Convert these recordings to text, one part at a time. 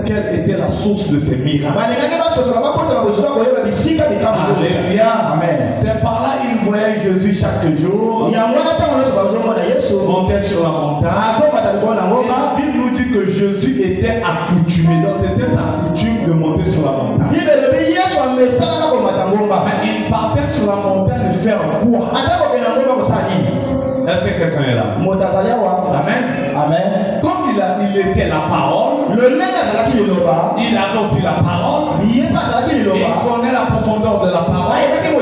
quelle était la source de ces miracles. Alléluia. Amen. C'est par là qu'il voyait Jésus chaque jour. Montait sur la montagne. La Bible nous dit que Jésus était accoutumé. Donc c'était sa coutume de monter sur la montagne. Mais il partait sur la montagne faire quoi? Est-ce que quelqu'un est là? Amen. Amen. Comme il était la parole, il a aussi la parole, il connaît la profondeur de la parole.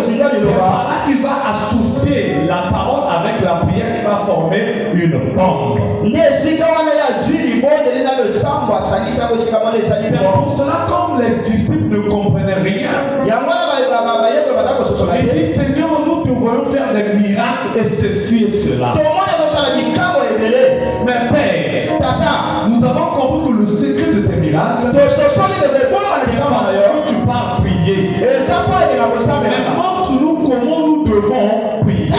C'est par là qu'il va associer la parole avec la prière qui va former une bombe. C'est pour cela, comme les disciples ne comprenaient rien, ils disent Seigneur, nous devons faire des miracles et ceci et cela. Mais Père, nous avons compris que le secret de tes miracles, c'est parce que tu pars prier. Mais montre-nous comment nous devons prier.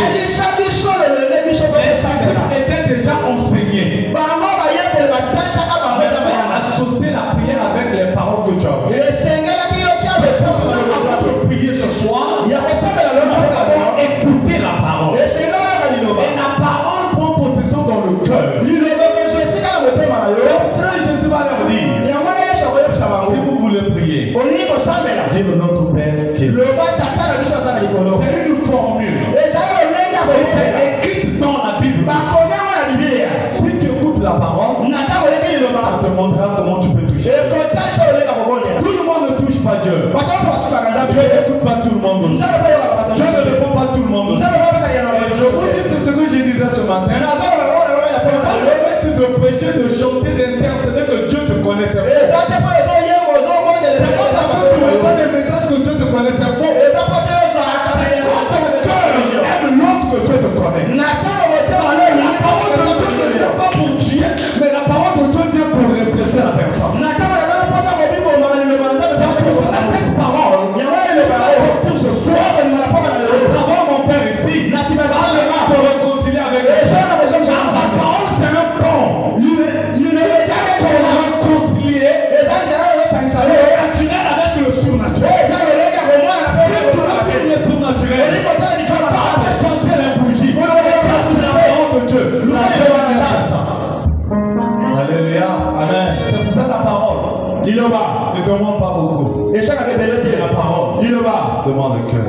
Était déjà enseigné. Associer la prière avec les paroles que tu as. On va prier ce soir. Écouter la parole. Et la parole prend possession dans le cœur. Jésus va leur dire, si vous voulez prier, dis le notre Père qui est là. C'est une formule. C'est écrit dans la Bible. Si tu écoutes la parole, ça te montrera comment tu peux toucher. Tout le monde ne touche pas Dieu. Dieu n'écoute pas tout le monde. Dieu ne répond pas tout le monde. Je vous dis, c'est ce que je disais ce matin. C'est pas le fait de prêcher, de chanter, d'intercéder que Dieu te connaissait. C'est pas parce que tu reçois des messages que Dieu te connaissait pas. C'est l'autre que Dieu te connaît. La parole de Dieu ne vient pas pour tuer, mais la parole de Dieu vient pour réfléchir la personne. Cette parole, sur ce soir, avant mon Père ici, te réconcilier avec les gens. La parole, c'est un pont. Il est pour réconcilier naturel avec le surnaturel. Le surnaturel, changer les bougies. La parole de Dieu. Alléluia. Amen. C'est pour ça la parole. Ne demande pas beaucoup. C'est la parole. Demande le cœur.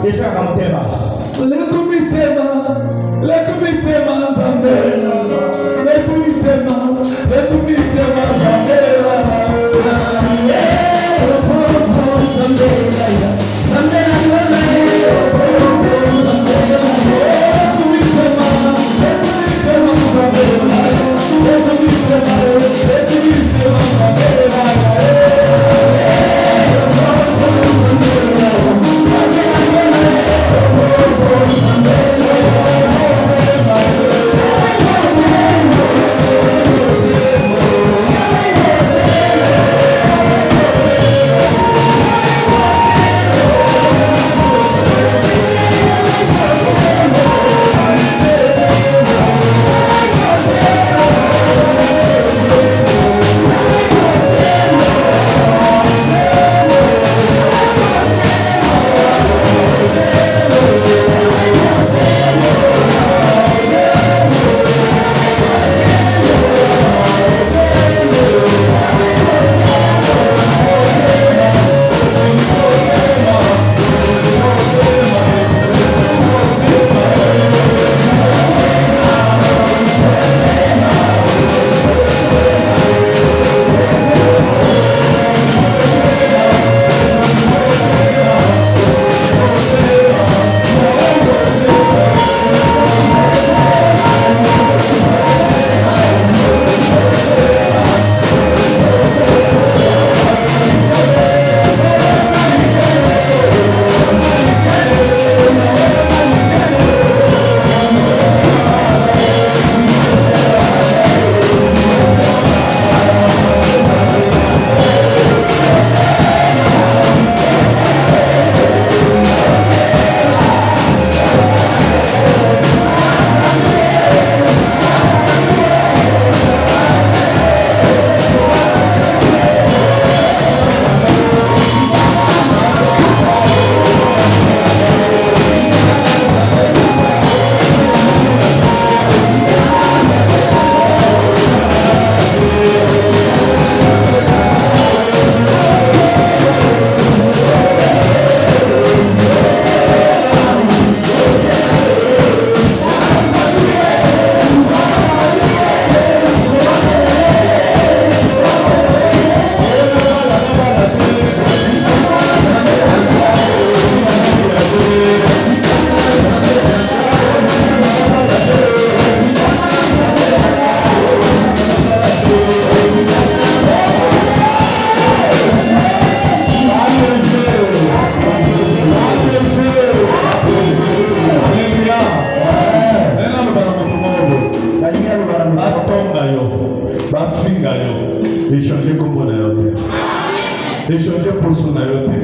échanger poisson na yo te,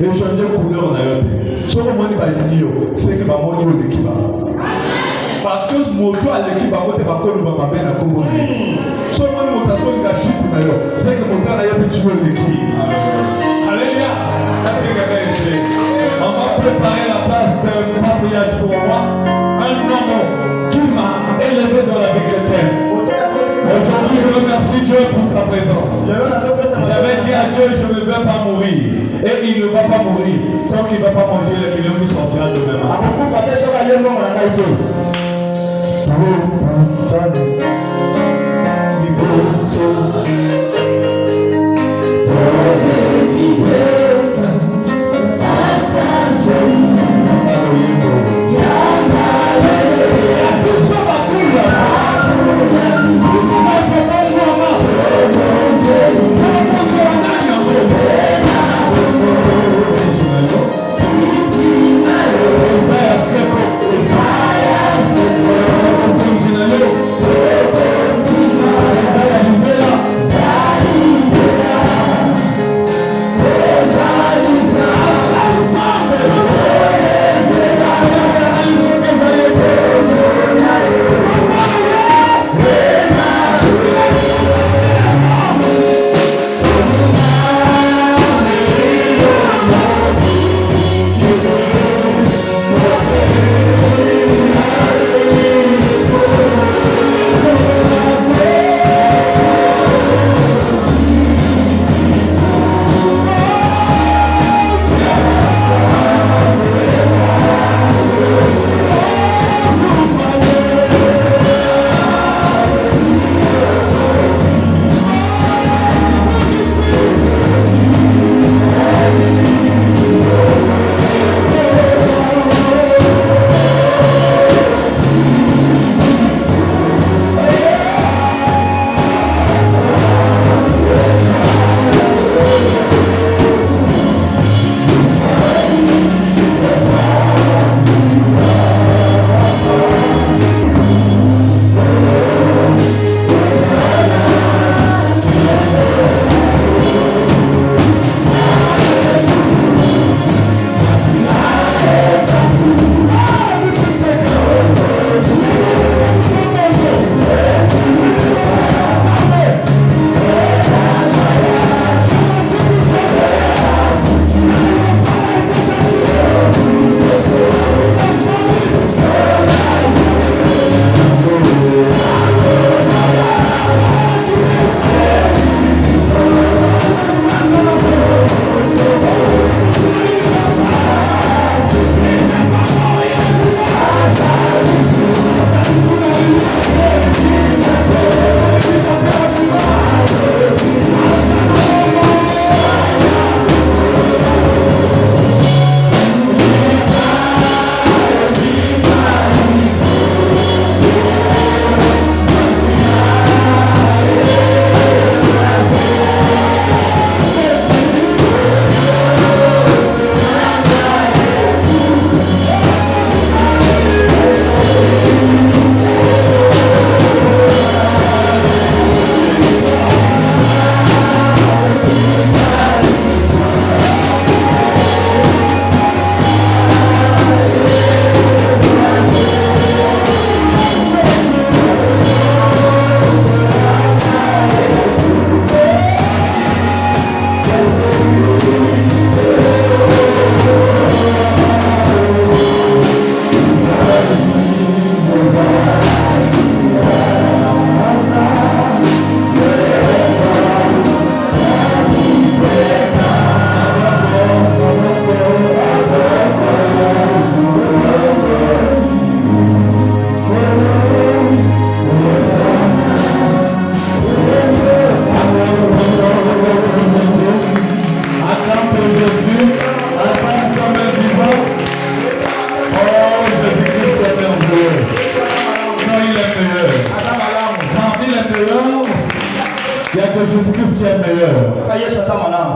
échanger couleur na yo te. Soki omoni bayidio, seki bamoni oyo lekiba. Parce que moto alekiba mote bakoluba mabe na kombo na ye. Soki omoni moto azolinga chute na yo, seki moto na yo te tu oyo leki. Alléluia. On va préparer la place d'un patriarche pour moi, un homme qui m'a élevé dans la vie chrétienne. Aujourd'hui, je remercie Dieu pour sa présence. J'avais dit à Dieu, je ne vais pas mourir. Et il ne va pas mourir. Tant qu'il ne va pas manger, il ne nous sortira de même. Yeah.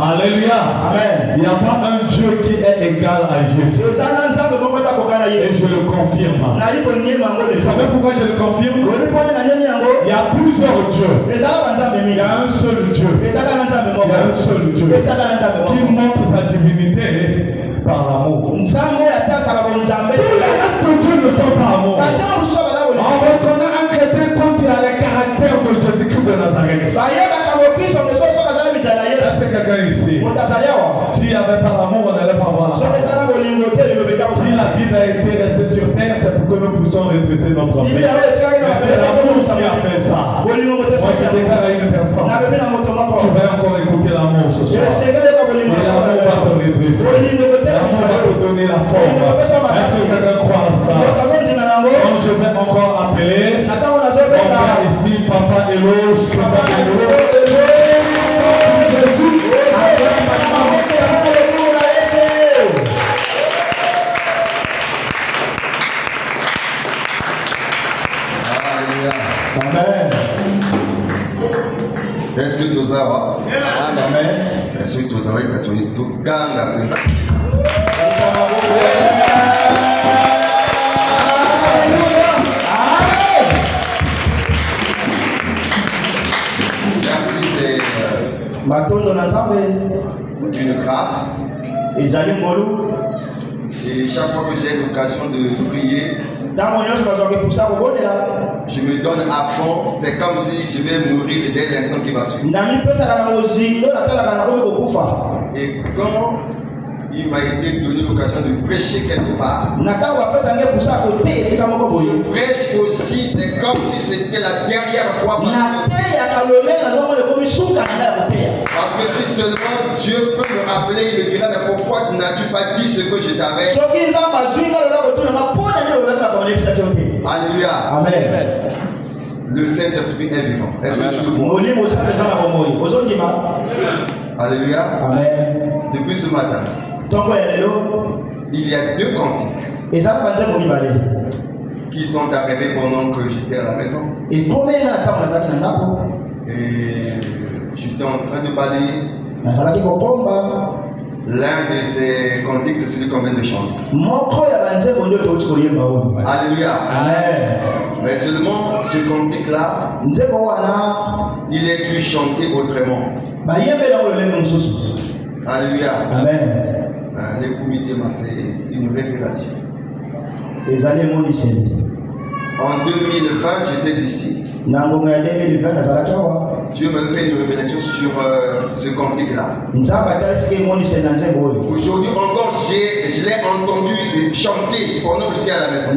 Alléluia. Amen. Il n'y a pas un Dieu qui est égal à Jésus. Et je le confirme. Vous savez pourquoi je le confirme? Il y a plusieurs dieux. Il y a un seul Dieu. Il y a un seul Dieu qui montre sa divinité par l'amour. Tous les autres dieux ne sont pas amour. On reconnaît un chrétien quand il a le caractère de Jésus-Christ de Nazareth. Est-ce que quelqu'un ici? S'il n'y avait pas l'amour, on n'allait pas voir la parole. Si la Bible a été restée sur terre, c'est pour que nous puissions redresser notre vie. Mais c'est l'amour qui a fait ça. Moi, je déclare à une personne, tu vas encore écouter l'amour ce soir. Et l'amour va te redresser. L'amour va te donner la forme. Est-ce que quelqu'un croit à ça? Donc je vais encore appeler mon père ici, Papa Eloge, Papa Eloge. Amen. Est-ce que tu as Amen. Est-ce que tu as catholique tout gang la présence? Merci, c'est une grâce. Et chaque fois que j'ai l'occasion de prier, je me donne à fond. C'est comme si je vais mourir dès l'instant qui va suivre. Et quand il m'a été donné l'occasion de prêcher quelque part, je prêche aussi, c'est comme si c'était la dernière fois. Parce que si seulement Dieu peut me rappeler, il me dira, mais pourquoi n'as-tu pas dit ce que je t'avais? Alléluia. Amen. Le Saint-Esprit est vivant. Est-ce que tu le vois? Alléluia. Amen. Depuis ce matin, il y a 2 cantiques qui sont arrivés pendant que j'étais à la maison. Et j'étais en train de balayer. L'un de ces cantiques, c'est celui qu'on vient de chanter. Alléluia. Amen. Mais seulement ce cantique-là, il est dû chanter autrement. Alléluia. Amen. Les comités, c'est une révélation. En 2020, j'étais ici. Dieu m'a fait une révélation sur ce cantique-là. Aujourd'hui encore, je l'ai entendu chanter pendant que j'étais à la maison.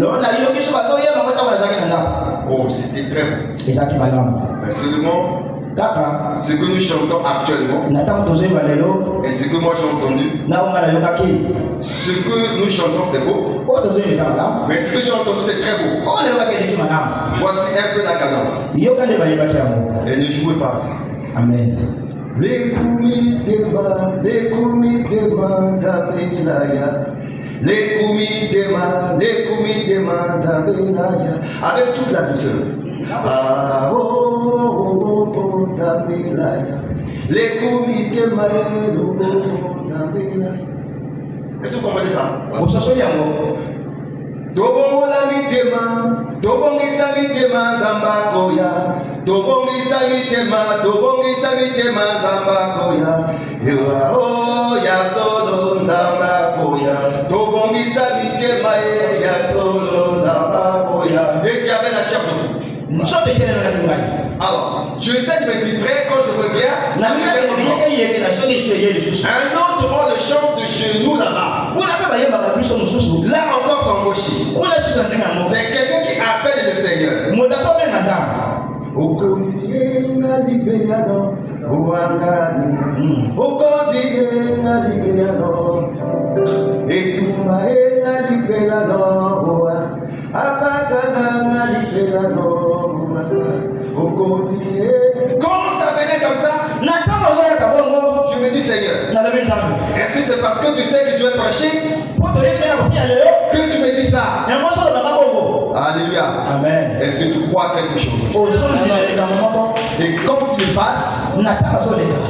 Oh, c'était très bon. Mais seulement, ce que nous chantons actuellement et ce que moi j'ai entendu, ce que nous chantons c'est beau, mais ce que j'ai entendu c'est très beau. Voici un peu la cadence. Et ne jouez pas ça. Amen. Les comités avec toute la douceur. Les comités est-ce que vous comprenez ça? Tobongisa mitema zamba koya. Tobongisa mitema zamba koya. Oh ya solo zamba koya. Tobongisa mitema ya solo zamba koya. Et j'avais la chape. Alors, je essaie de me distraire quand je reviens. Un autre on le chante de chez nous là-bas. Là encore sans mochi. C'est quelqu'un qui appelle le Seigneur. Quand ça venait comme ça, je me dis Seigneur, est-ce que c'est parce que tu sais que tu es prêché que tu me dis ça? Alléluia. Amen. Est-ce que tu crois quelque chose? Et quand tu passes,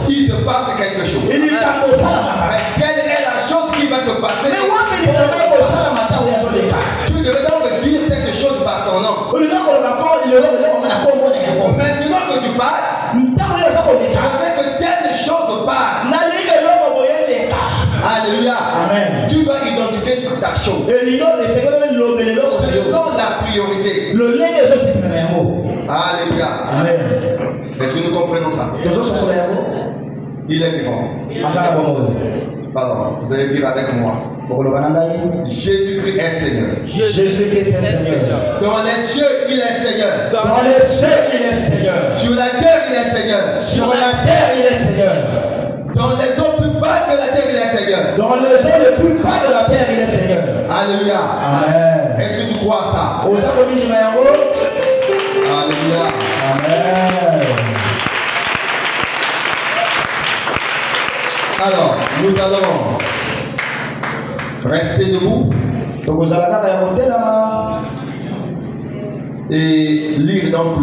il se passe quelque chose. Mais quelle est la chose qui va se passer? Tu devrais donc dire cette chose par son nom. Maintenant que tu passes, je veux que telle chose passe. Alléluia. Amen. Tu vas identifier ta chose selon la priorité. Alléluia. Amen. Est-ce que nous comprenons ça? Il est vivant. Pardon, vous allez dire avec moi. Jésus-Christ est Seigneur. Jésus-Christ est Seigneur. Dans les cieux, il est Seigneur. Dans les cieux, il est Seigneur. Sur la terre, il est Seigneur. Sur la terre, il est Seigneur. Dans les eaux plus bas de la terre, il est Seigneur. Dans les eaux les plus bas de la terre, il est Seigneur. Alléluia. Amen. Est-ce que tu crois ça? Alléluia. Amen. Alors, nous allons rester debout et lire donc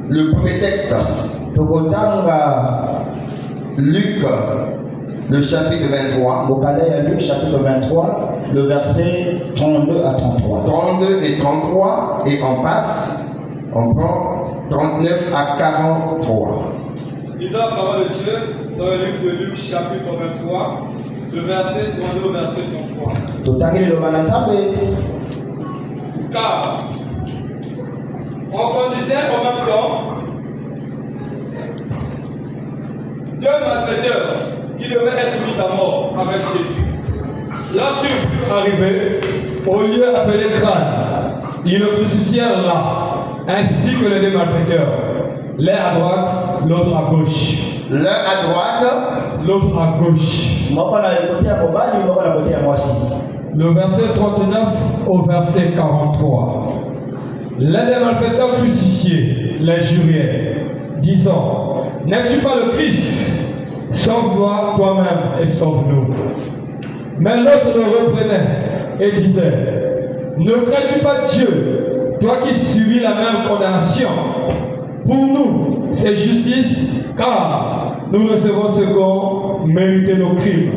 le premier texte. Luc, le chapitre 23. Luc chapitre 23, le verset 32 à 33. 32 et 33, et on passe, on prend 39 à 43. Lisons la parole de Dieu dans le livre de Luc chapitre 23, le verset 32 au verset 33. Car on conduisait au même temps deux malfaiteurs qui devaient être mis à mort avec Jésus. Lorsqu'ils furent arrivés au lieu appelé Crâne, ils le crucifièrent là, ainsi que les deux malfaiteurs, l'un à droite, l'autre à gauche. L'un à droite, l'autre à gauche. Le verset 39 au verset 43. L'un des malfaiteurs crucifiés l'injuriait, disant: n'es-tu pas le Christ? Sauve-toi toi-même et sauve-nous. Mais l'autre le reprenait et disait: ne crains-tu pas Dieu, toi qui subis la même condamnation? Pour nous, c'est justice, car nous recevons ce qu'ont mérité nos crimes.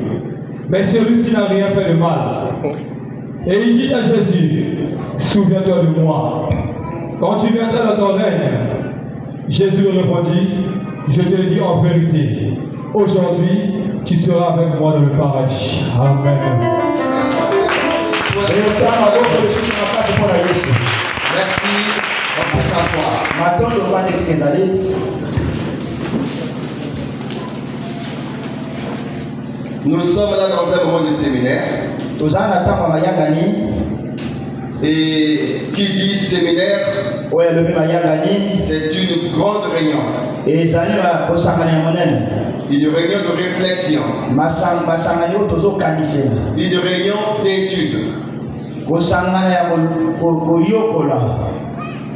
Mais celui-ci n'a rien fait de mal. Et il dit à Jésus: souviens-toi de moi quand tu viendras dans ton règne. Jésus répondit: je te le dis en vérité, aujourd'hui tu seras avec moi dans le paradis. Amen. merci. On peut s'asseoir. Nous sommes là dans un moment de séminaire. Et qui dit séminaire, c'est une grande réunion. Une réunion de réflexion. Une réunion d'études.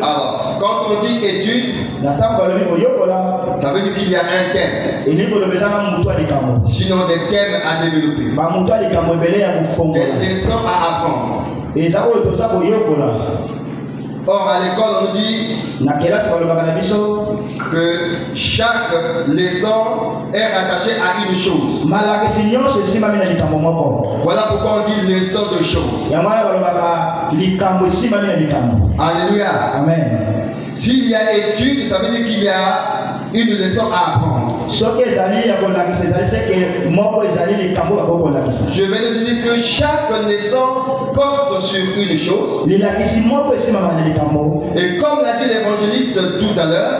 Alors, quand on dit étude, ça veut dire qu'il y a un thème. Sinon des thèmes à développer. Des leçons à apprendre. Or, à l'école, on nous dit que chaque leçon est rattachée à une chose. Voilà pourquoi on dit leçon de choses. Alléluia. Amen. S'il y a étude, ça veut dire qu'il y a une leçon à apprendre. Je vais te dire que chaque leçon porte sur une chose. Et comme l'a dit l'évangéliste tout à l'heure,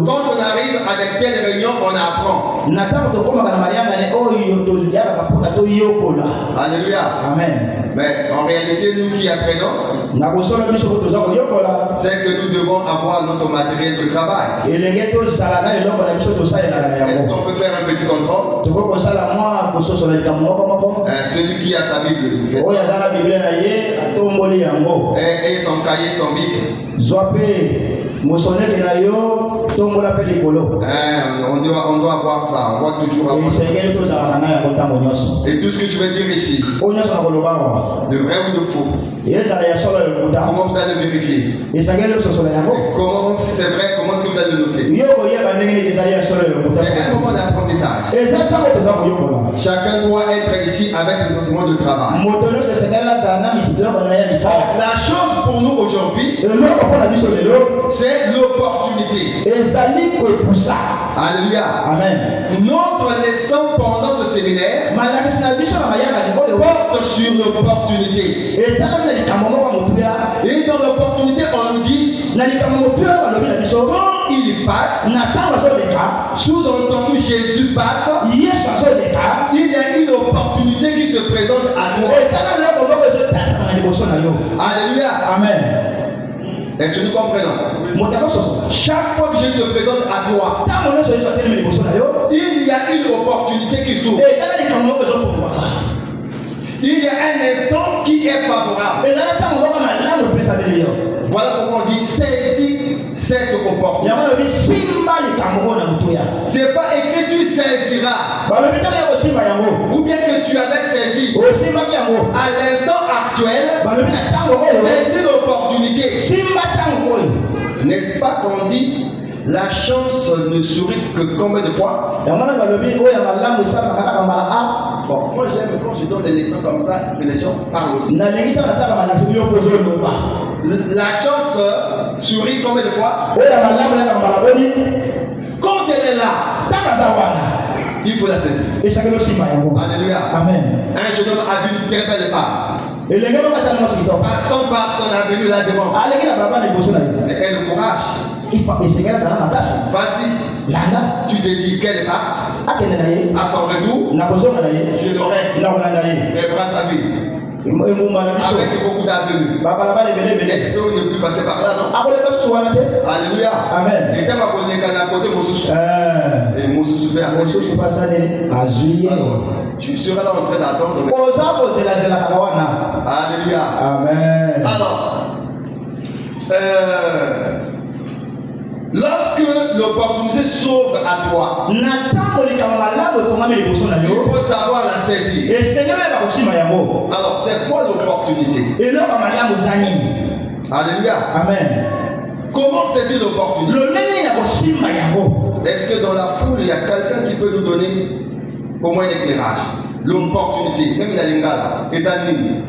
quand on arrive à de telles réunions, on apprend. Alléluia. Amen. Mais en réalité, nous qui apprenons, c'est que nous devons avoir notre matériel de travail. Est-ce qu'on peut faire un petit contrôle? Celui qui a sa Bible, et son cahier, son Bible. On doit avoir ça, on doit toujours avoir ça. Et tout ce que je veux dire ici, De vrai ou de faux? Comment vous allez vérifier? Comment, si c'est vrai, comment est-ce que vous allez le noter? C'est un moment d'apprentissage. Chacun doit être ici avec ses instruments de travail. La chose pour nous aujourd'hui, c'est l'opportunité. Alléluia. Amen. Notre leçon pendant ce séminaire porte sur l'opportunité. Et dans l'opportunité, on nous dit quand il passe, sous-entendu Jésus passe, il y a une opportunité qui se présente à toi. Alléluia. Amen. Est-ce que nous comprenons? Chaque fois que Jésus se présente à toi, il y a une opportunité qui s'ouvre. Il y a un instant qui est favorable. Voilà pourquoi on dit saisis cette opportunité. C'est pas écrit tu saisiras. Ou bien que tu avais saisi. À l'instant actuel, saisis l'opportunité. N'est-ce pas qu'on dit la chance ne sourit que combien de fois? Bon, moi j'aime quand je donne des leçons comme ça que les gens parlent aussi. La chance sourit combien de fois? Quand elle est là, il faut la saisir. Alléluia. Amen. Un jeune homme a vu une très belle femme. Son personne a venu la devant. Et elle le courage. Vas-y. Tu te dis quelle part? À son retour, je l'aurai. Les bras à vie. Avec beaucoup d'avenue. Et on ne peut plus passer par là, non? Alléluia. Amen. Et t'as ma côté et Moussou fait tu seras là en train d'attendre. Alléluia. Amen. Alors, lorsque l'opportunité s'ouvre à toi, il faut savoir la saisir. Alors, c'est quoi l'opportunité? Alléluia. Amen. Comment saisir l'opportunité? Est-ce que dans la foule, il y a quelqu'un qui peut nous donner au moins un éclairage? L'opportunité, même la lingala, les animes.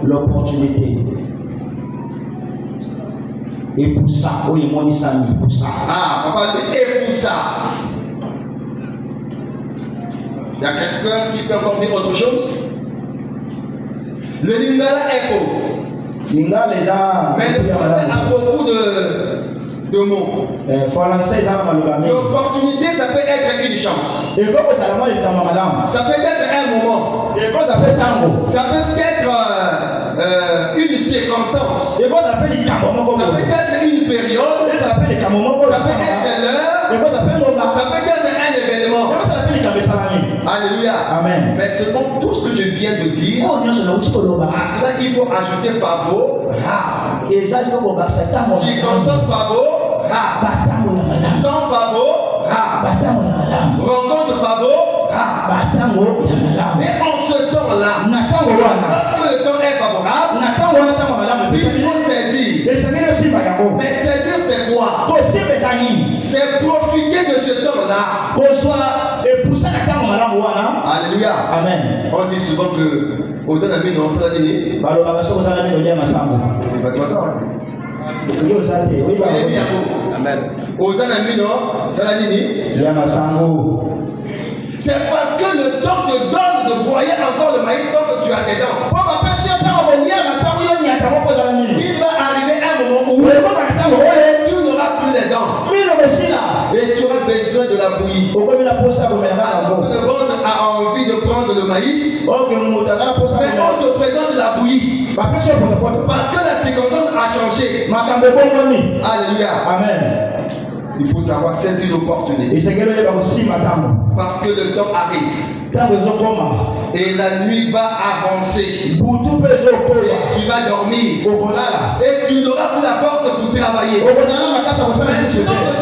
L'opportunité. Et pour ça, oui, moi, il s'agit pour ça. Ah, papa dit et pour ça. Il y a quelqu'un qui peut encore dire autre chose? Le lingala est pauvre. Mais le français a beaucoup de mots. L'opportunité, ça peut être une chance. Ça peut être un moment. Ça peut être une circonstance. Ça peut être une période. Ça peut être l'heure. Ça peut être un événement. Alléluia. Amen. Mais selon tout ce que je viens de dire, à cela il faut ajouter favorable. Circonstance favorable. Temps favorable. Rencontre favorable. Mais en ce temps-là, lorsque le temps est favorable, il faut saisir. Mais saisir c'est quoi? C'est profiter de ce temps-là. Alléluia. Amen. On dit souvent que aux amis non, ça dit. Amen. Aux amis non, ça dit. C'est parce que le temps te donne de broyer encore le maïs tant que tu as des dents. Il va arriver un moment où tu n'auras plus les dents. Et tu auras besoin de la bouillie. Le ventre a envie de prendre le maïs. Mais on te présente la bouillie. Parce que la circonstance a changé. Alléluia. Amen. Il faut savoir saisir l'opportunité. Parce que le temps arrive. Et la nuit va avancer. Et tu vas dormir. Et tu n'auras plus la force pour travailler. Maintenant que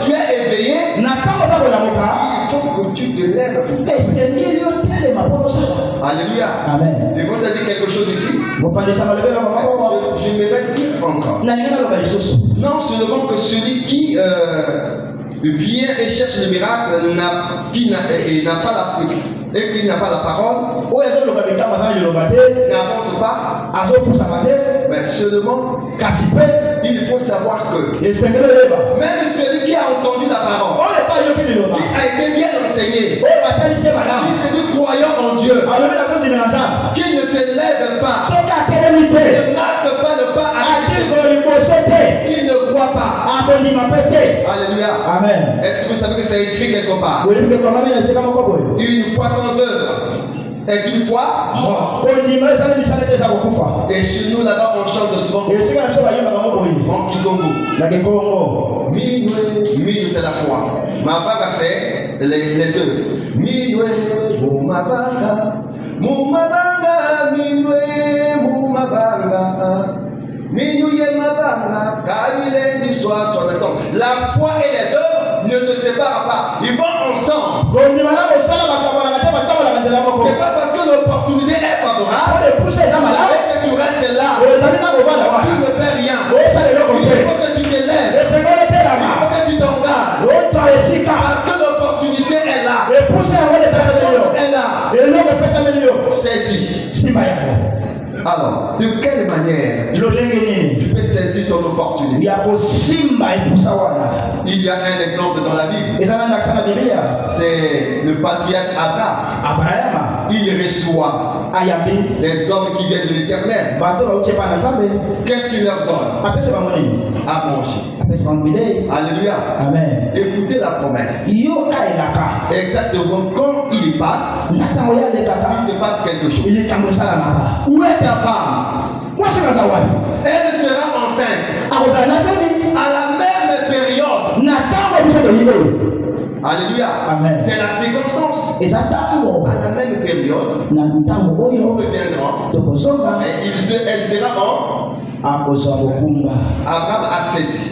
tu es éveillé, il faut que tu te lèves. Alléluia. Amen. Et quand tu as dit quelque chose ici, je me répète encore. Non seulement que celui qui vient et cherche le miracle qui n'a pas la parole, n'avance pas, mais seulement il faut savoir que même celui qui a entendu la parole, qui a été bien enseigné, qui se dit croyant en Dieu, qui ne se lève pas, ne marque pas le pas à qui ne croit pas. Alléluia. Amen. Est-ce que vous savez que c'est écrit quelque part? Une foi sans œuvre est une foi morte. Et chez nous là-bas on chante souvent en Kikongo. Minwe c'est la foi. Mabanga c'est les œuvres. Minwe mumabanga minwe mumabanga. La foi et les œuvres ne se séparent pas. Ils vont ensemble. C'est pas parce que l'opportunité est favorable que tu restes là. Tu ne fais rien. Il faut que tu te lèves. Il faut que tu t'engages. Parce que l'opportunité est là. La chance est là. Saisis. Alors, de quelle manière tu peux saisir ton opportunité? Il y a un exemple dans la Bible. C'est le patriarche Abraham. Il reçoit les hommes qui viennent de l'Éternel. Qu'est-ce qu'il leur donne? À manger. Alléluia. Amen. Écoutez la promesse. Exactement quand il passe, il se passe quelque chose. Où est ta femme? Elle sera enceinte à la même période. Alléluia. Amen. C'est la circonstance. À la même période, on reviendra. Elle sera en Abraham a saisi.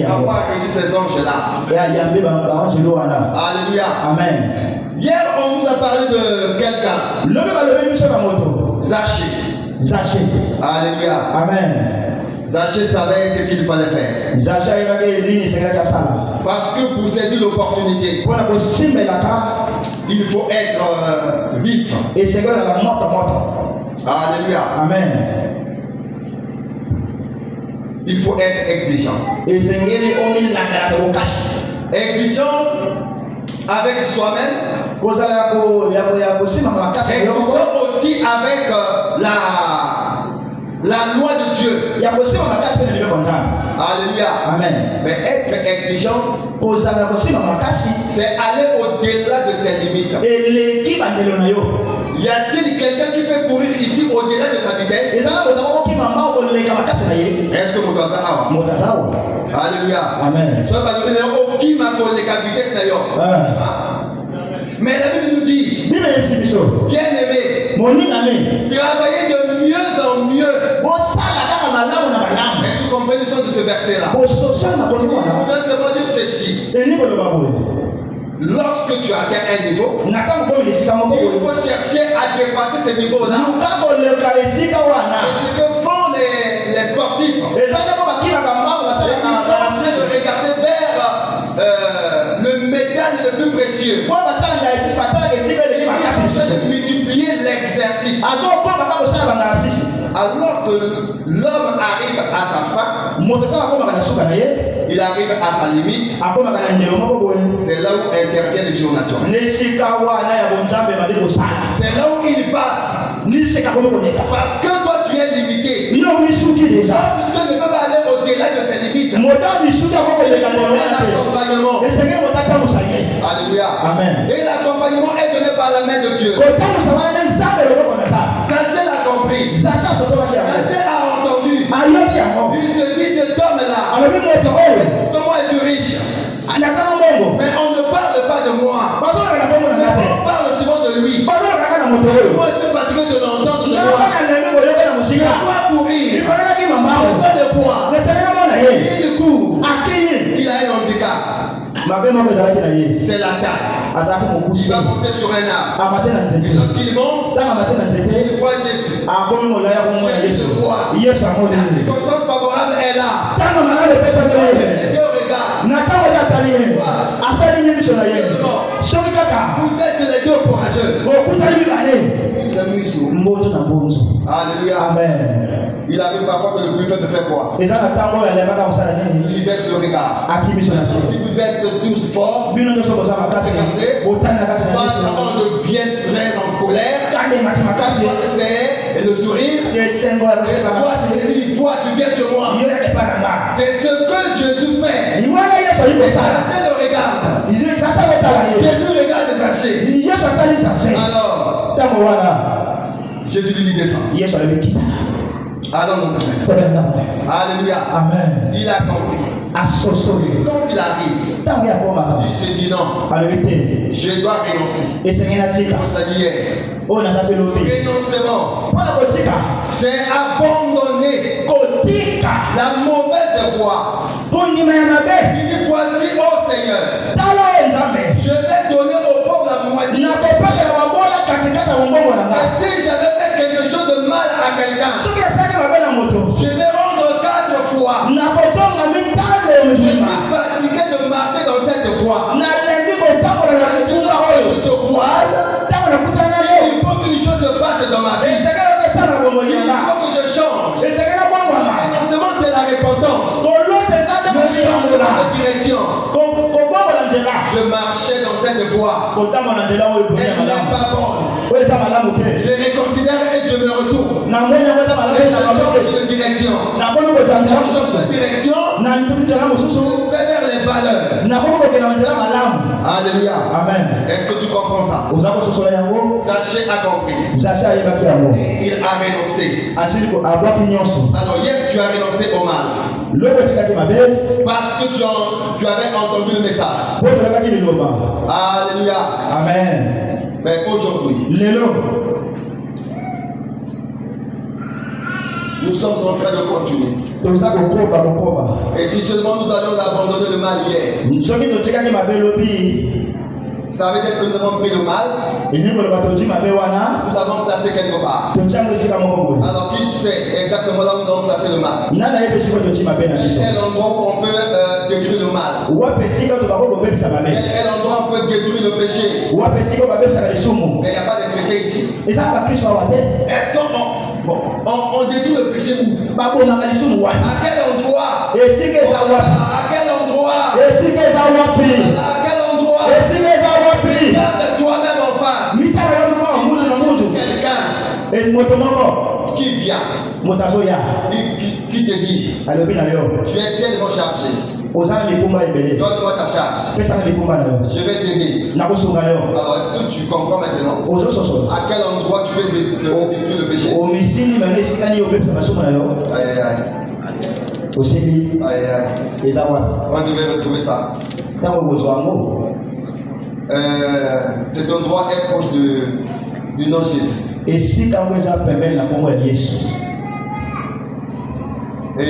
Avoir reçu ces anges-là. Alléluia. Amen. Hier, on nous a parlé de quelqu'un. Zachée. Alléluia. Amen. Zachée savait ce qu'il fallait faire. Parce que pour saisir l'opportunité, il faut être vif. Alléluia. Amen. Il faut être exigeant. Exigeant avec soi-même. Exigeant aussi avec la loi de Dieu. Alléluia. Amen. Mais être exigeant, c'est aller au-delà de ses limites. Y a-t-il quelqu'un qui peut courir ici au-delà de sa vitesse? Est-ce que mon doigt Alléluia. Amen. Mais la Bible nous dit, bien aimé, travaillez de mieux en mieux. Est-ce que vous comprenez le sens de ce verset-là? Vous pouvez seulement dire ceci. Lorsque tu atteins un niveau, il faut chercher à dépasser ce niveau-là. C'est ce que font les sportifs. Ils sont en train de regarder vers le métal le plus précieux. Ils sont en train de multiplier l'exercice. Alors que l'homme arrive à sa fin, il arrive à sa limite. C'est là où intervient le surnaturel. C'est là où il passe. Parce que toi tu es limité. Toi tu ne peux pas aller au-delà de ses limites. L'accompagnement. Alléluia. Amen. Et l'accompagnement est donné par la main de Dieu. Zachée l'a compris. Zachée a entendu. Il se dit cet homme-là. Comment est-ce riche? Mais on ne parle pas de moi. On parle souvent de lui. Moi je suis fatigué de l'entendre de moi. Pourquoi courir? Pourquoi de quoi? Il court. Il a un handicap. C'est la taille. Il va monter sur un arbre. Et lorsqu'il monte, il voit Jésus. Jésus le voit. La circonstance favorable est là. Dieu regarde. Vous êtes les deux courageux. Alléluia. Amen. Il arrive parfois que le plus faible fait quoi? Il baisse le regard. Si vous êtes tous forts, regardez, quand on devient très en colère, c'est le sourire, toi tu viens sur moi. C'est ce que Jésus fait. Arrachez le regard. Jésus regarde les sachets. Alors, Jésus lui descend. Alors mon frère. Alléluia. Amen. Il a compris. Quand il arrive, il se dit non. Je dois renoncer. C'est-à-dire, renoncement, c'est abandonner la mauvaise voie. Il dit voici, oh Seigneur, je vais donner aux pauvres la moitié. Et si j'avais fait quelque chose de mal à quelqu'un, je vais rendre 4 fois. Je suis fatigué de marcher dans cette voie. Il faut qu'une chose se passe dans ma vie. Il faut que je change. Renoncement, c'est la repentance. Je change de direction. Je marchais dans cette voie. Elle n'est pas bonne. Je reconsidère et je me retourne. Je change de direction. Je change de direction. Je vais vers les valeurs. Alléluia. Amen. Est-ce que tu comprends ça? Zaché a compris. Et il a renoncé. Alors hier tu as renoncé au mal. Parce que tu avais entendu le message. Alléluia. Amen. Mais aujourd'hui, nous sommes en train de continuer. Et si seulement nous avions abandonné le mal hier, ça veut dire que nous avons pris le mal, nous l'avons placé quelque part. Alors qui sait exactement là où nous avons placé le mal? Quel est l'endroit où on peut détruire le mal? Quel est l'endroit où on peut détruire le péché? Mais il n'y a pas de péché ici. Est-ce qu'on détruit le péché où? À quel endroit? À quel endroit? À quel endroit? Regarde toi-même en face. Quelqu'un qui vient, qui te dit, tu es tellement chargé. Donne-moi ta charge. Je vais t'aider. Alors, est-ce que tu comprends maintenant? À quel endroit tu veux détruire le péché? On devait retrouver ça. Cet endroit est proche du nom Jésus. Et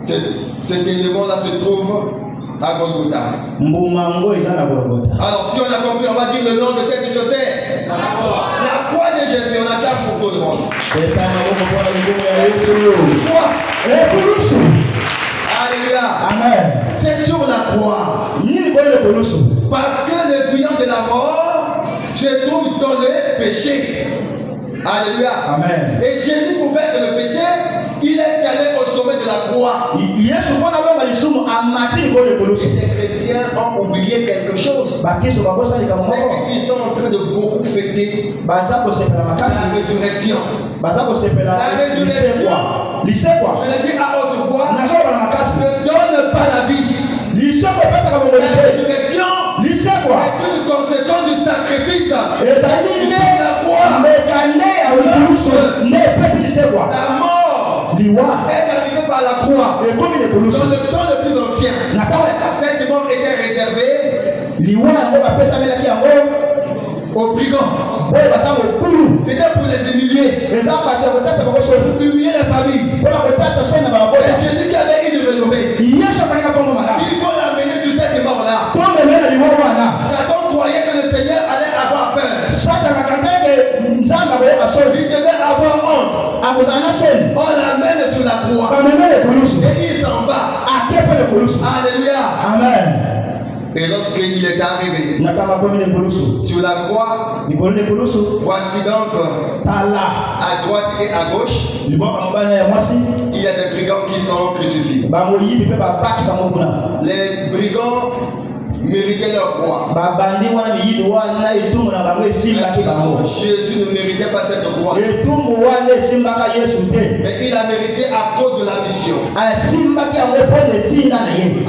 cet élément-là se trouve à Golgotha. Alors, si on a compris, on va dire le nom de cette chaussée. La croix de Jésus, on a ça pour tout le monde. Alléluia. Amen. C'est sur la croix. Parce que le brillant de la mort se trouve dans le péché. Alléluia. Amen. Et Jésus pouvait que le péché, il est allé au sommet de la croix. Et les chrétiens ont oublié quelque chose. C'est qu'ils sont en train de beaucoup fêter la résurrection. La résurrection, je le dis à haute voix, ne donne pas la vie. La résurrection est une conséquence du sacrifice. La mort est arrivée par la croix. Dans le temps le plus ancien, cette mort était réservée aux brigands. C'était pour les humilier. Pour humilier la famille. Et Jésus qui avait une renommée, il faut l'amener sur cette mort-là. croix. Et il s'en va. Alléluia. Amen. Et lorsqu'il est arrivé sur la croix, voici donc à droite et à gauche, il y a des brigands qui sont crucifiés. Les brigands méritaient leur croix. Jésus ne méritait pas cette croix. Mais il a mérité à cause de la mission.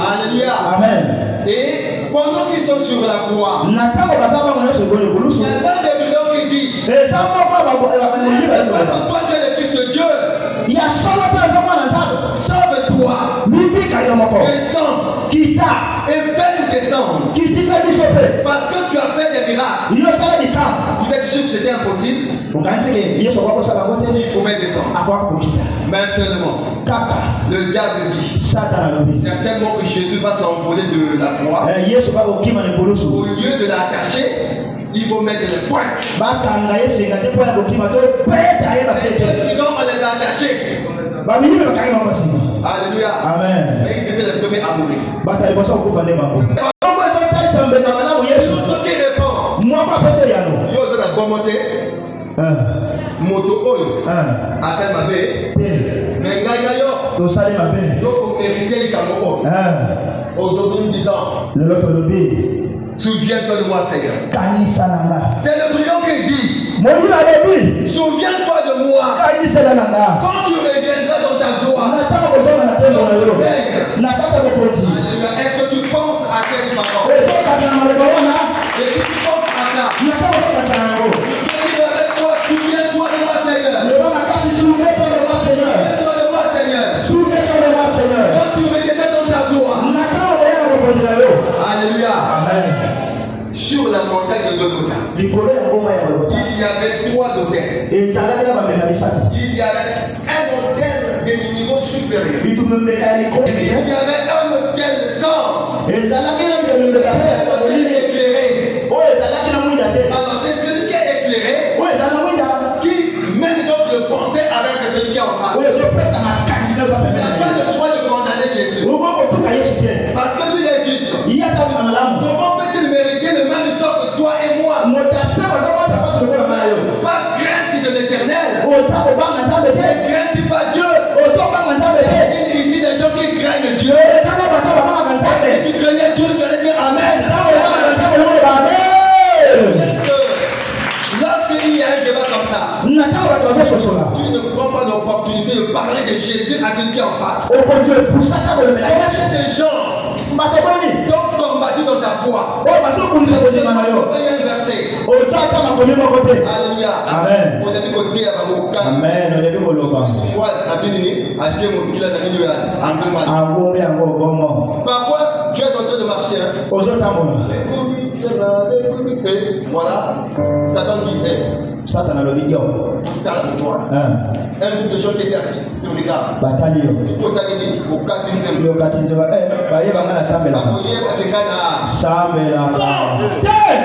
Alléluia. Amen. Et pendant qu'ils sont sur la croix, il y a un des brigands qui dit, toi tu es le fils de Dieu, sauve-toi, descends et fais-nous descendre. Parce que tu as fait des miracles. Vous êtes sûr que c'était impossible? Il pouvait descendre. Mais seulement, le diable dit, certainement que Jésus va s'envoler de la croix. Au lieu de l'attacher, il faut mettre les points. Et les brigands, on les a attachés. Alléluia. Amen. Et ils étaient les premiers à mourir. Qui répond? Yo, c'est la bonne montée. Moto oyo. Asel mabe. Mais ngayo. Donc on méritait les cameroun. Aujourd'hui nous disons. Souviens-toi de moi, Seigneur. C'est le brigand qui dit. Souviens-toi de moi. Quand tu reviendras dans ta gloire. Est-ce que tu penses à cette parole? Et si tu penses à ça, souviens-toi de moi, Seigneur. Souviens-toi de moi, Seigneur. Quand tu reviendras dans ta gloire. Alléluia. Amen. Sur la montagne de Golgotha, il y avait 3 autels. Il y avait un autel de niveau supérieur. Il y avait un autel sans. Éclairé. Alors c'est celui qui est éclairé qui mène donc le procès avec celui qui est en face. Il n'a pas le droit de condamner Jésus. Parce que lui est juste. Comment peut-il mériter le même sort que toi et moi? Pas crainte de l'éternel. Mais crainte pas Dieu. Ici des gens qui craignent Dieu. Si tu craignais Dieu, tu allais dire Amen. Lorsqu'il y a un débat comme ça, tu ne prends pas l'opportunité de parler de Jésus à celui qui est en face. Il y a des gens qui ont combattu dans ta foi. Il y a un verset. Alléluia. Amen. On a dit côté à Baboka. Amen. Moi, à Tunini, à Dieu, mon kila d'Amilou, à Angleterre. Parfois, tu es en train de marcher. Et voilà, Satan dit, Satan a le vidéo. Tu as la toi. Un groupe de gens qui étaient assis, tu regardes. Tu poses ça et dis, au 4e.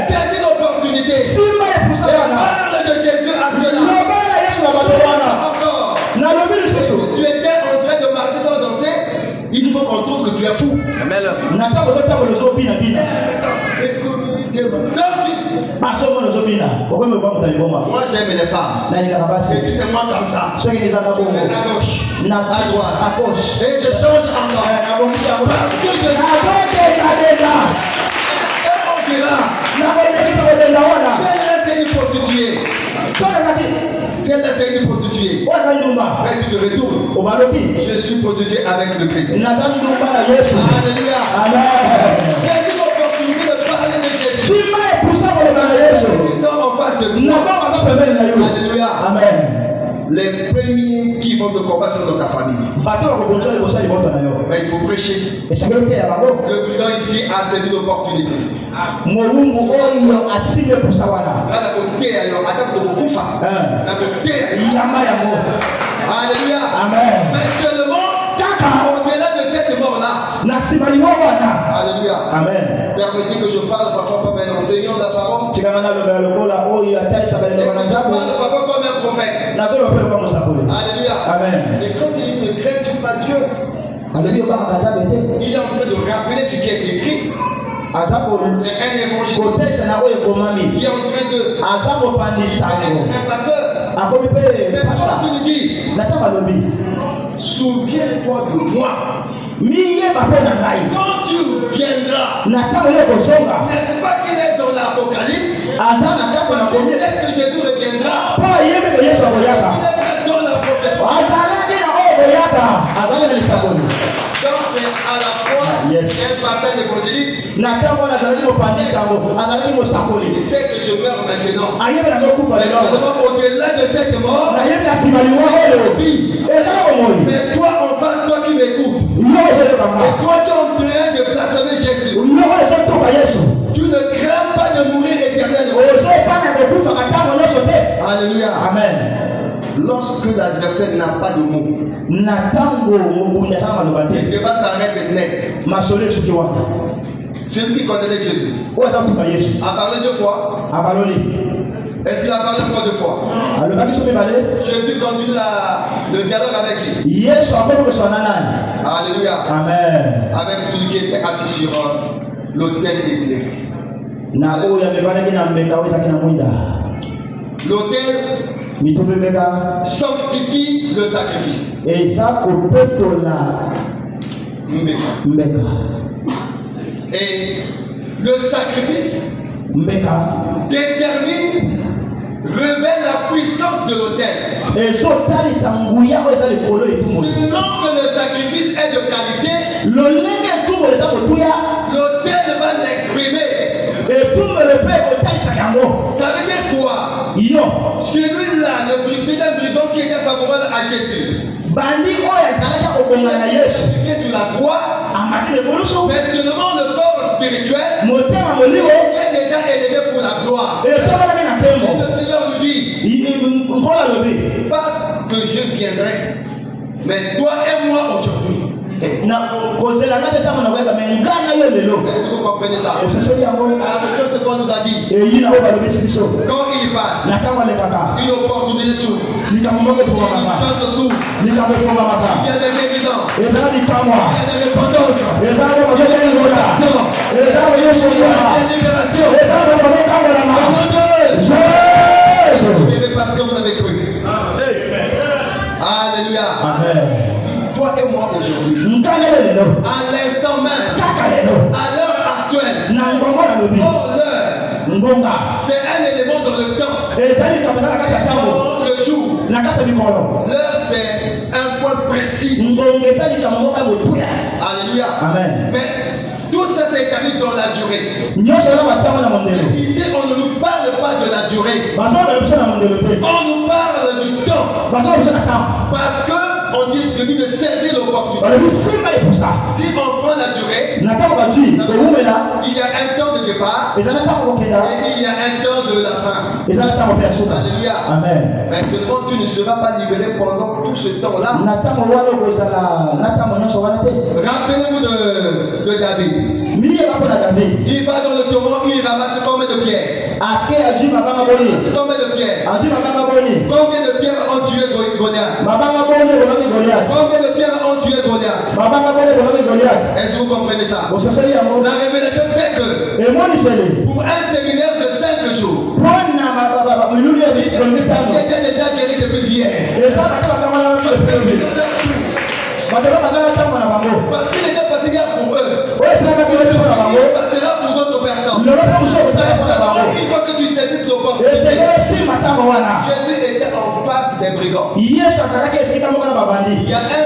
C'est une opportunité. Parle de Jésus à cela. Encore. Tu étais en train de marcher sans danser, il faut qu'on trouve que tu es fou. Amen. Moi j'aime les femmes. Et si c'est moi comme ça, je vais à gauche, à droite, à gauche. Et je change encore. Parce que je c'est une prostituée. Si elle essaie de prostituer, mais tu te retournes. Je suis prostitué avec le Christ. Alléluia. C'est une opportunité de parler de Jésus. Ils sont en face de toi. Alléluia. Amen. Les premiers qui vont te combattre sont dans ta famille. Mais il faut prêcher. Le brigand ici a saisi l'opportunité. Alléluia. Amen. Mais seulement au-delà de cette mort-là. Alléluia. Amen. Permettez que je parle parfois comme un enseignant de la parole. Je parle parfois comme un prophète. Alléluia. Amen. Et quand il y a une crainte, tu pas Dieu. Il est en train de rappeler ce qui est écrit. C'est un évangile. Il est en train de un pasteur. Mais toi tu nous dis, souviens-toi de moi. Quand tu viendras, n'est-ce pas qu'il est dans l'Apocalypse? C'est que Jésus reviendra. Il est dans la prophétie. Donc c'est à la fois un passage évangéliste. Il sait que je meurs maintenant. Au-delà de cette mort, mais toi enfin, toi qui m'écoutes, et toi qui es en train de blasphémer Jésus, tu ne crains pas de mourir éternellement. Alléluia. Amen. Lorsque l'adversaire n'a pas de mots, le débat s'arrête net. Celui qui connaissait Jésus a parlé 2 fois. Est-ce qu'il a parlé encore 2 fois? Jésus continue le dialogue avec lui. Alléluia. Amen. Avec celui qui était assis sur l'autel éclairé. L'autel sanctifie le sacrifice. Et le sacrifice détermine, révèle la puissance de l'autel. Sinon que le sacrifice est de qualité, l'autel va l'exprimer. Ça veut dire quoi? Celui-là, le brigand qui était favorable à Jésus, sacrifié sur la croix, mais seulement le corps spirituel est déjà élevé pour la gloire. Et le Seigneur lui dit, pas que je viendrai, mais toi et moi aujourd'hui. Est-ce que vous comprenez ça? Attention ce qu'on nous a dit. Quand il passe, une opportunité s'ouvre. Une chance s'ouvre. Il y a des évidents. Il y a des répondances. Il y a des libérations. Parce que vous avez cru. Alléluia. Amen. Toi et moi aujourd'hui, à l'instant même, à l'heure actuelle, c'est un élément dans le temps, dans le jour. L'heure c'est un point précis. Alléluia. Amen. Mais tout ça c'est établi dans la durée. Ici on ne nous parle pas de la durée, on nous parle du temps. Parce que on dit de saisir l'opportunité. Si on prend la durée, il y a un temps de départ et il y a un temps de la fin. Alléluia. Amen. Mais seulement tu ne seras pas libéré pendant tout ce temps-là. Rappelez-vous de David. Il va dans le torrent, il ramasse combien de pierres? Combien de pierres? Combien de pierres ont tué Goliath? Combien de pierres ont tué Goliath? Est-ce que vous comprenez ça? La révélation c'est que pour un séminaire de 5 jours, il était déjà guéri depuis hier. Parce qu'il était passé pour eux. Il passera pour d'autres personnes. Il faut que tu saisisses l'opportunité. Jésus était en face des brigands. Il y a un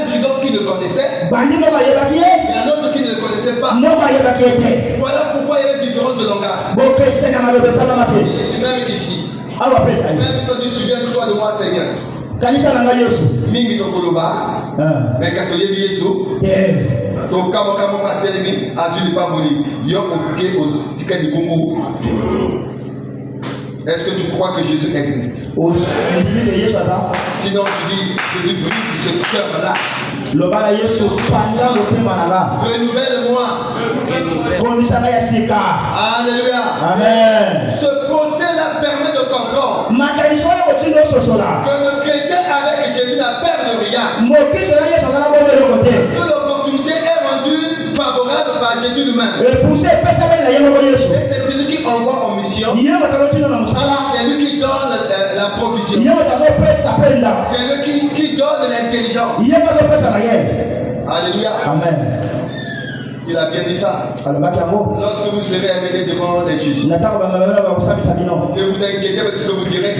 brigand qui le connaissait. Il y a un autre qui ne le connaissait pas. Voilà pourquoi il y a une différence de langage. Même ici. Même si tu souviens-toi de moi, Seigneur. Mingi tokoloba, mais quand tu es Yesu, ton kamo patelemi, azuli pamboli, yoko ke aux tickets du Congo. Est-ce que tu crois que Jésus existe? Sinon tu dis Jésus brise ce cœur-là. Renouvelle-moi. Alléluia. Amen. Ce procès-là permet de comprendre le chrétien avec Jésus n'a peur de rien. Parce que l'opportunité est rendue favorable par Jésus lui-même. Et c'est celui qui envoie en mission. C'est lui qui donne la provision. C'est lui qui donne l'intelligence. Alléluia. Amen. Il a bien dit ça. Lorsque vous serez amené devant les juges, ne vous inquiétez pas de ce que vous direz.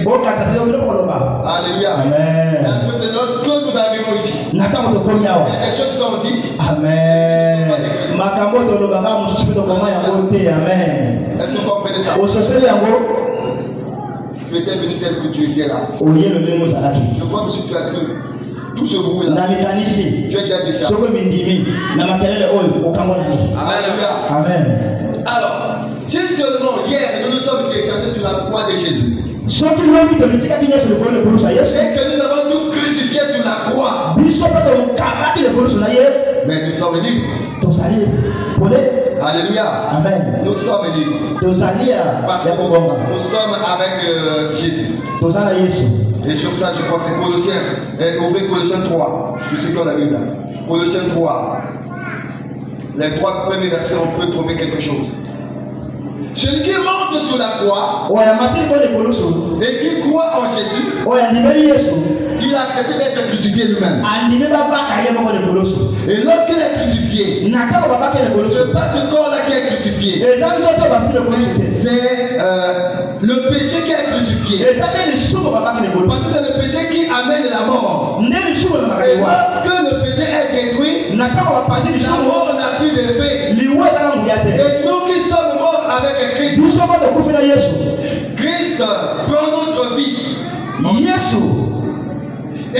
Alléluia. Amen. C'est lorsque nous arrivons ici, les choses sont dites. Amen. Est-ce que vous comprenez ça? Tu étais venu tel que tu étais là. Je crois que si tu as cru tout ce bruit là, tu es déjà déchargé. Amen. Alors, si seulement hier nous nous sommes déchargés sur la croix de Jésus, et que nous avons tout crucifié sur la croix, mais nous sommes libres. Alléluia. Amen. Nous sommes libres. Parce que nous sommes avec Jésus. Et sur ça, je crois que c'est Colossiens. Ouvrez Colossiens 3. Je sais qu'on a vu là. Colossiens 3. Les 3 premiers versets, on peut trouver quelque chose. Celui qui monte sur la croix et qui croit en Jésus, il a accepté d'être crucifié lui-même. Et lorsqu'il est crucifié, ce n'est pas ce corps-là qui est crucifié. C'est le péché qui est crucifié. Parce que c'est le péché qui amène la mort. Et lorsque le péché est détruit, la mort n'a plus d'effet. Et nous qui sommes morts avec Christ, Christ prend notre vie. Et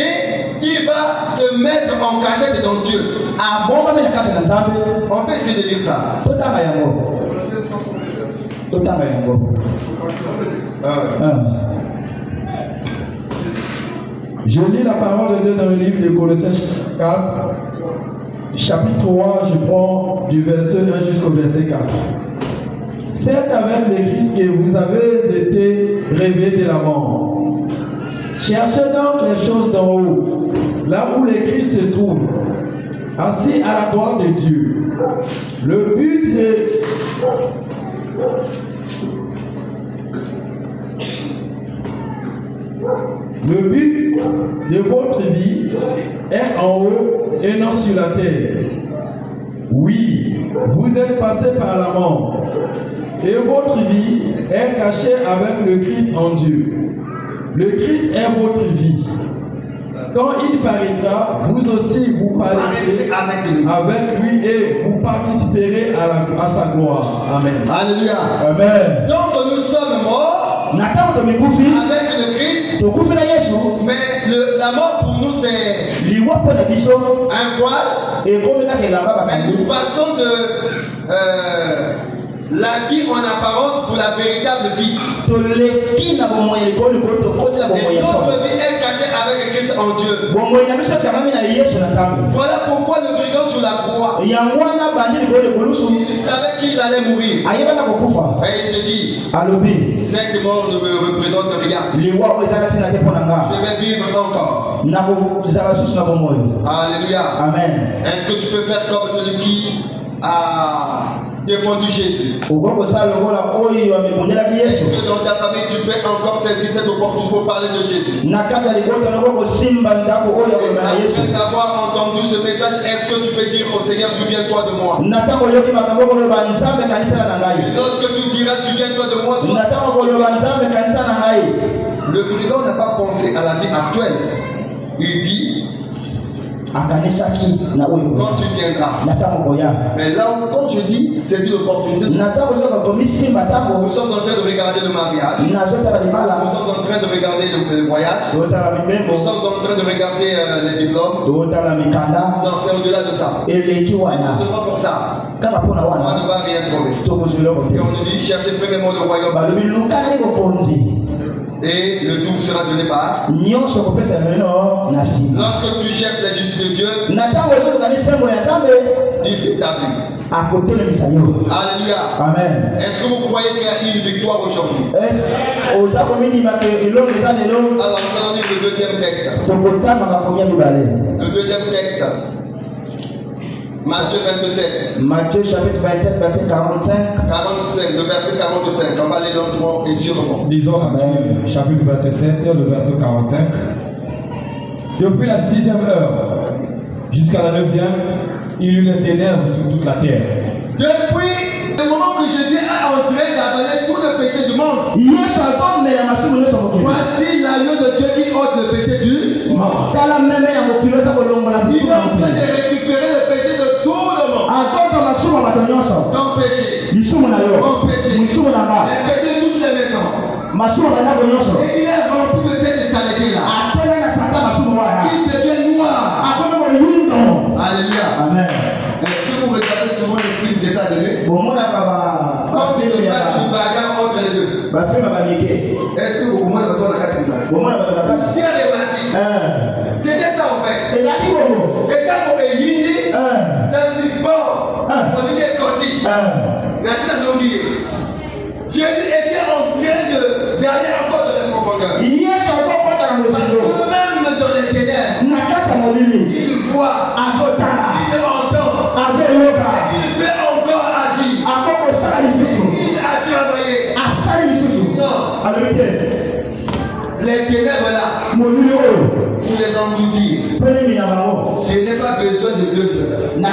il va se mettre en cachette dans Dieu. On peut essayer de dire ça. Je lis la parole de Dieu dans le livre de Colossiens 4, chapitre 3, je prends du verset 1 jusqu'au verset 4. C'est avec le Christ que vous avez été réveillés de la mort. Cherchez donc les choses d'en haut, là où le Christ se trouve, assis à la droite de Dieu. Le but de votre vie est en haut et non sur la terre. Oui, vous êtes passé par la mort et votre vie est cachée avec le Christ en Dieu. Le Christ est votre vie. Quand il paraîtra, vous aussi vous parlerez avec lui et vous participerez à sa gloire. Amen. Alléluia. Amen. Donc nous sommes morts avec le Christ. Mais la mort pour nous c'est un voile. Mais nous passons de la vie en apparence pour la véritable vie. Et notre vie est cachée avec Christ en Dieu. Voilà pourquoi le brigand sur la croix, il savait qu'il allait mourir. Et il se dit, cette mort ne me représente rien. Je vais vivre encore. Alléluia. Amen. Est-ce que tu peux faire comme celui qui a défendu Jésus? Est-ce que dans ta famille tu peux encore saisir cette opportunité pour parler de Jésus? Après avoir entendu ce message, est-ce que tu peux dire au Seigneur, souviens-toi de moi? Et lorsque tu diras souviens-toi de moi, le brigand n'a pas pensé à la vie actuelle. Il dit quand tu viendras. Mais là où, quand je dis, c'est une opportunité. Nous sommes en train de regarder le mariage. Nous sommes en train de regarder le voyage. Nous sommes en train de regarder les diplômes. Non, c'est au-delà de ça. C'est seulement pour ça. On ne va rien trouver. Et on nous dit, cherchez premièrement le royaume. Et le tout sera donné par. Lorsque tu cherches la justice de Dieu, Il t'établit. À côté de Misayo. Alléluia. Amen. Est-ce que vous croyez qu'il y a une victoire aujourd'hui? Alors, nous allons lire le deuxième texte. Le deuxième texte. Matthieu 27. Matthieu chapitre 27, verset 45. 45, le verset 45. On va aller lentement et sûrement. Lisons Matthieu chapitre 27, le verset 45. Depuis la 6e heure jusqu'à la 9e, il y eut les ténèbres sur toute la terre. Depuis le moment que Jésus est en train d'avaler tout le péché du monde, voici l'agneau de Dieu qui ôte le péché du monde. Il est en train de récupérer le péché de tout le monde. Ton péché, mon péché, le péché de toutes les maisons. Et il est rempli de cette saleté-là. Il devient noir. Alléluia. Amen. Est-ce que vous regardez souvent les films de ça de lui? Quand il se passe une bagarre entre les deux. Est-ce que vous comprenez votre si elle est partie, c'était ça en fait. Et quand on est yindi, ça dit bon, on est sorti. Merci à nous dire. Jésus était en train d'aller encore dans les profondeurs. Parce que même dans les ténèbres, il voit, il entend, il peut encore agir. Il a travaillé. Non. Les ténèbres là, pour les engloutir. Je n'ai pas besoin de 2 heures. Je n'ai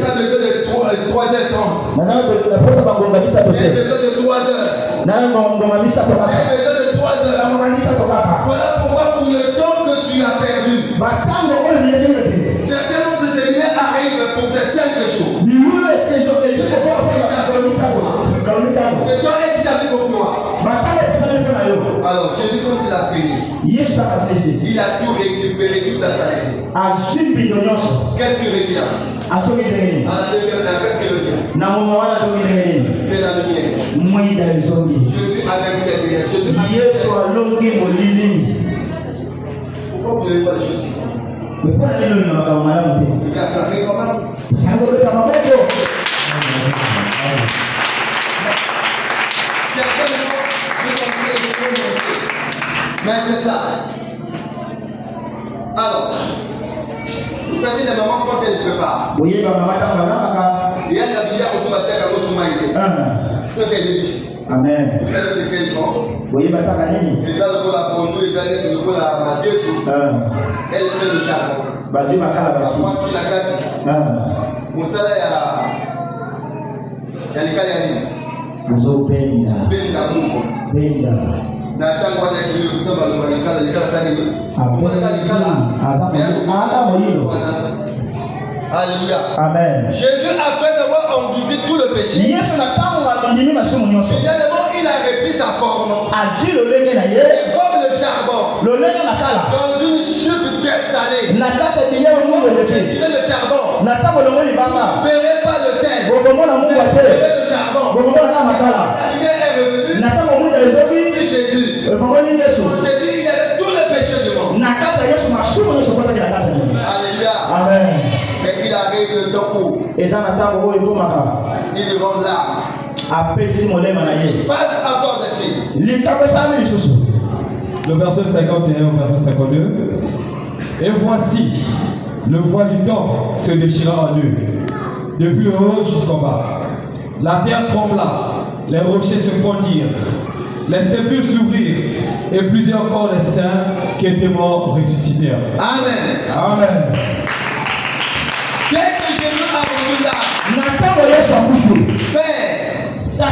pas besoin de 3h30. J'ai besoin de 3 heures. J'ai besoin de 3 heures. Voilà pourquoi pour le temps que tu as perdu, certains de ces séminaires arrivent pour ces 5 jours. C'est toi qui t'a vu pour moi. Alors Jésus quand il a fini, il a tout récupéré, toute la saleté. Qu'est-ce qui revient? À la deuxième heure, qu'est-ce qui revient? C'est la lumière. Jésus avait dit la lumière. Jésus avait dit pourquoi vous n'avez pas les choses qui sont? Mais c'est ça. Alors, vous savez, la maman, quand elle prépare, il y a la bière au somatique à l'ossomaïté. C'est ce qu'elle dit ici. Amen. Vous savez ce qu'elle prend? Les gars, pour la prendre, les années, pour la dessous. Elle fait le charbon. La fois qui la gâte. Mon salaire, il y a les calés. Alléluia. Amen. Jésus, après avoir englouti tout le péché, finalement, il a repris sa forme. C'est comme le charbon. Dans une soupe très salée. Quand vous retirez le charbon, vous ne verrez pas le sel. Vous verrez le charbon. La lumière est revenue. Puis Jésus. Jésus, il avait tout le péché du monde. Alléluia. Amen. Mais il arrive le temps où il rend l'âme. Il passe encore de signes. Le verset 51 au verset 52. Et voici, le voile du temps se déchira en deux, depuis le haut jusqu'en bas. La terre trembla, les rochers se fondirent, les sépulcres s'ouvrirent, et plusieurs corps des saints qui étaient morts ressuscitèrent. Amen. Amen. Dès que Jésus a reçu l'âme, Père, je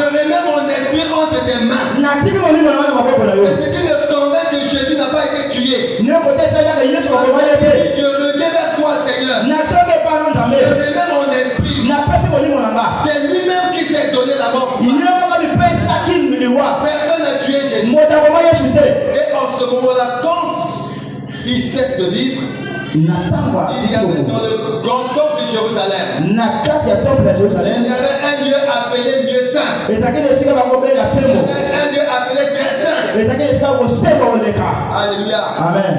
remets mon esprit entre tes mains. C'est ce qui me convainc que Jésus n'a pas été tué. Je reviens vers toi, Seigneur. Je remets mon esprit. C'est lui-même qui s'est donné la mort. Personne n'a tué Jésus. Et en ce moment-là, quand il cesse de vivre, il y avait dans le grand temple de Jérusalem, il y avait un lieu appelé lieu saint. Il y avait un lieu appelé très saint. Alléluia. Amen.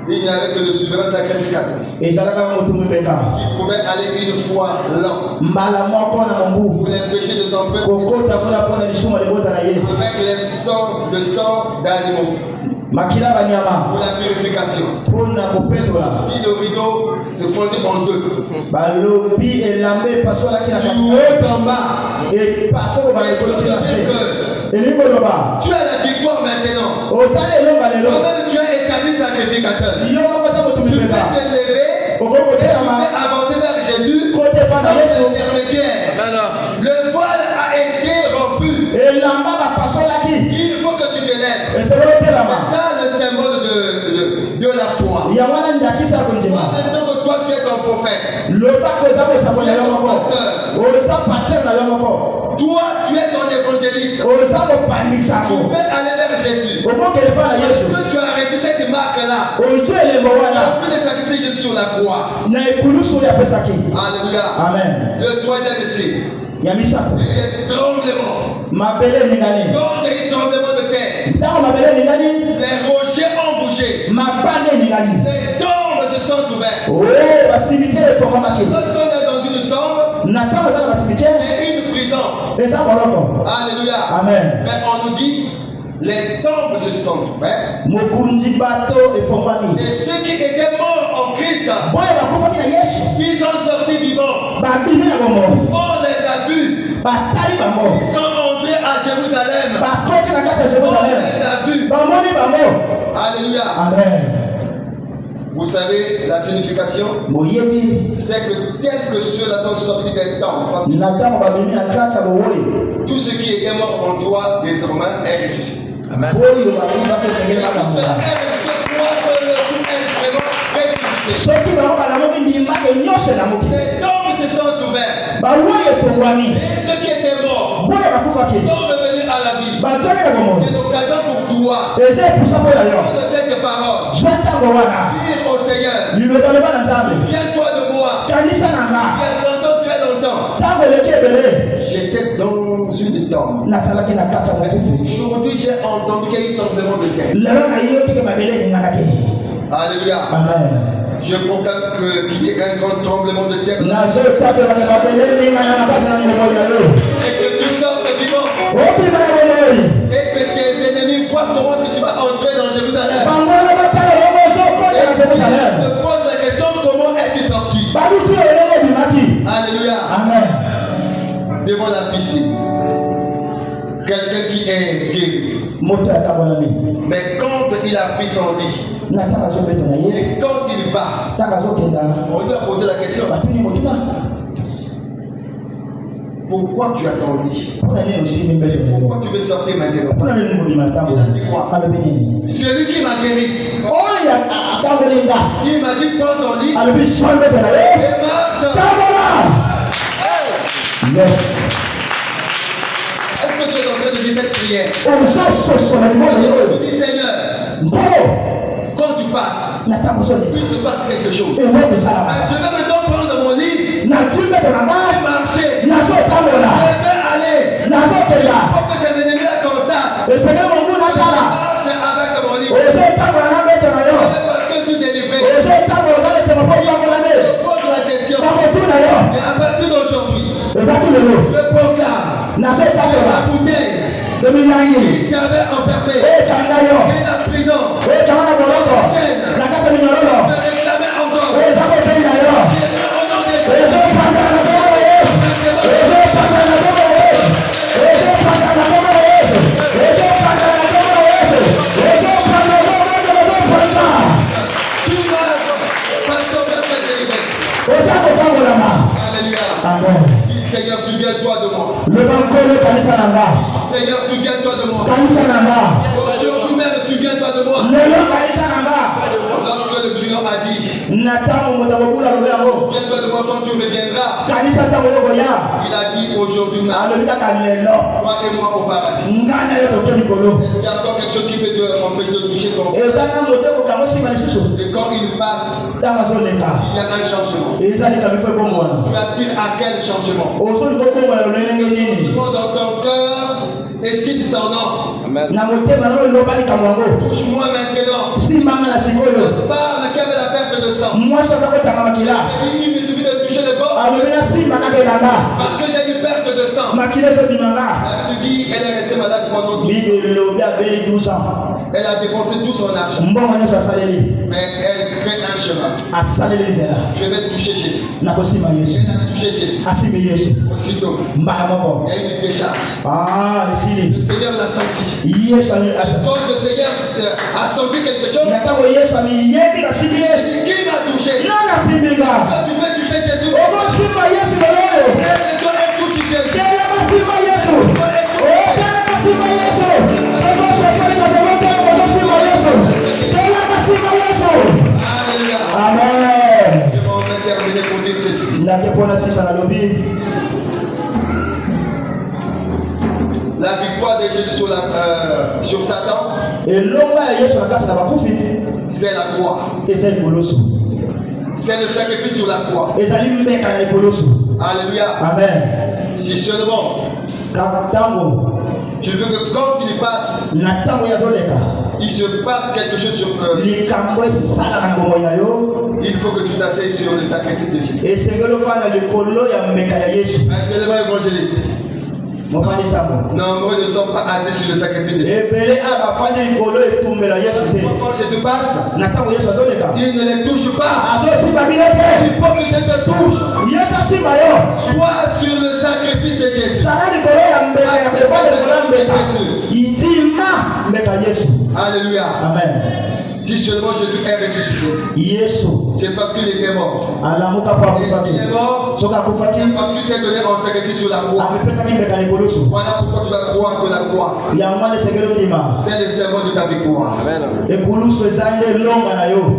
Il n'y avait que le souverain sacrificateur. Qui pouvait aller une fois l'an pour les péchés de son peuple avec le sang d'animaux. Pour la purification. Puis le rideau se fondit en deux. Du haut en bas. Tu as la victoire maintenant. Toi-même tu as établi sacrificateur. Tu peux te lever. Tu peux avancer vers Jésus sans intermédiaire. Le voile a été rompu. Il faut que tu te lèves. C'est ça le symbole de la foi. Maintenant que toi tu es ton prophète. Tu es ton pasteur. Toi tu es ton évangéliste. Tu peux aller vers Jésus. Parce que tu as reçu cette marque-là. Tu peux te sacrifier Jésus sur la croix. Alléluia. Amen. Le troisième signe. Les tremblements. Quand il y a eu tremblement de terre, les rochers ont bougé. Les tombes se sont ouvertes. Lorsqu'on est dans une tombe, c'est une prison. Alléluia. Amen. Mais on nous dit, les tombes se sont ouvertes. Et ceux qui étaient morts en Christ, ils sont sortis vivants. On les a vus. Ils sont entrés à Jérusalem. On les a vus. Alléluia. Amen. Vous savez la signification? C'est que tel que ceux-là sont sortis des temples, parce que tout ce qui était mort en toi désormais est ressuscité. Amen. Les tombes se sont ouvertes. Et ceux qui étaient morts sont revenus à la vie. C'est l'occasion pour toi de cette parole. Dire au Seigneur, viens-toi de moi. Il y a longtemps, très longtemps, j'étais dans une tombe. Aujourd'hui, j'ai entendu qu'il y a eu un tremblement de terre. Alléluia. Amen. Je proclame qu'il y ait un grand tremblement de terre. Et que tu sortes vivant. Et que tes ennemis voient comment tu vas entrer dans Jérusalem. Et tu te poses la question, comment es-tu sorti? Alléluia. Amen. Devant la piscine. Quelqu'un qui est guéri. Mais quand il a pris son lit, et quand il va, on lui a posé la question, pourquoi tu as ton lit? Pourquoi tu veux sortir maintenant? Il a dit quoi? Celui qui m'a guéri, il m'a dit prends ton lit et marche. Est-ce que tu es en train de dire cette prière? Tu dis Seigneur, quand tu passes, il se passe quelque chose. Je vais maintenant prendre mon lit et marcher. Je vais aller. Il faut que ses ennemis-là constatent. Je marche avec mon lit. Parce que je suis délivré. Je pose la question. Et à partir d'aujourd'hui, je proclame la bouteille qui avait enfermé et la prison je réclamais encore. Seigneur, souviens-toi de moi. Seigneur, souviens-toi de moi. Aujourd'hui même, souviens-toi de moi. Lorsque le brillant a dit, souviens-toi de moi quand tu reviendras. Il a dit aujourd'hui même, toi et moi au paradis. Il y a encore quelque chose qui peut te empêcher de toucher ton corps. Et quand il passe, il y a un changement. Tu aspires à quel changement? Le changement dans ton cœur Et cite son nom. Amen. Touche-moi maintenant. Pas qui avait la perte de sang. Il me suffit de toucher le corps. Parce que j'ai une perte de sang. Tu dis, elle est restée malade pendant 12 ans. Elle a dépensé tout son argent. Mais elle crée un chemin. Je vais toucher Jésus. Elle a touché Jésus. Aussitôt, il y a une décharge. Le Seigneur l'a senti. Quand le Seigneur a senti quelque chose, qui m'a touché? Quand tu peux toucher Jésus, elle donne tout qui Jésus. Amen. Je vais terminer pour dire ceci. La victoire de Jésus sur Satan, c'est la croix. C'est le sacrifice sur la croix. Alléluia. Amen. Si seulement tu veux que quand il passe, il se passe quelque chose sur il faut que tu t'asseyes sur le sacrifice de Jésus. Un seulement évangéliste. Nombreux ne sont pas assis sur le sacrifice de Jésus. Quand Jésus passe, il ne les touche pas. Il faut que je te touche. Sois sur le sacrifice de Jésus. Alléluia. Amen. Si seulement Jésus est ressuscité, c'est parce qu'il était mort. Et s'il est mort, c'est parce qu'il s'est donné en sacrifice sur la croix. Voilà pourquoi tu dois croire que la croix, c'est le serment de ta victoire. Amen.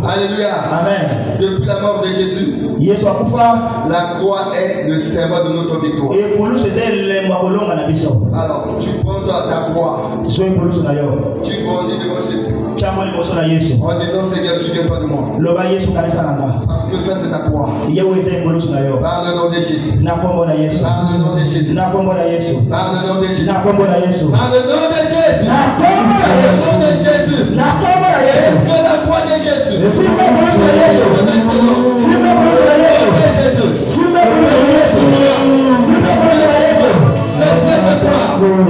Alléluia. Amen. Depuis la mort de Jésus, la croix est le serment de notre victoire. Alors, tu prends ta croix, tu grandis devant Jésus. En disant Seigneur, souviens-toi de moi. Parce que ça c'est ta croix. Par le nom de Jésus. Par le nom de Jésus. Par le nom de Jésus. Par le nom de Jésus. Par le nom de Jésus. Par le nom de Jésus. Est-ce que la croix de Jésus?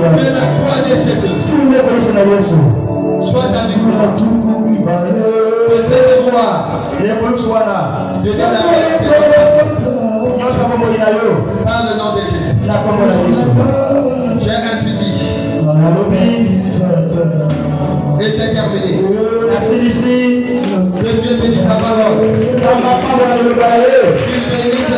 Que la croix de Jésus soit ta victoire. Que cette gloire devienne la vérité. Par le nom de Jésus. J'ai ainsi dit. Et j'ai terminé. Que Dieu bénisse sa parole. Qu'il bénisse sa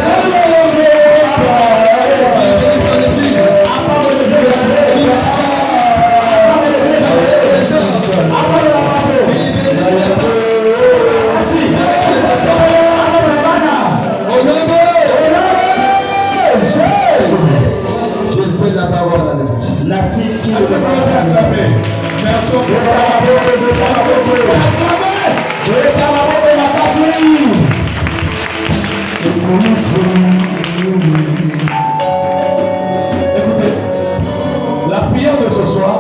La prière de ce soir,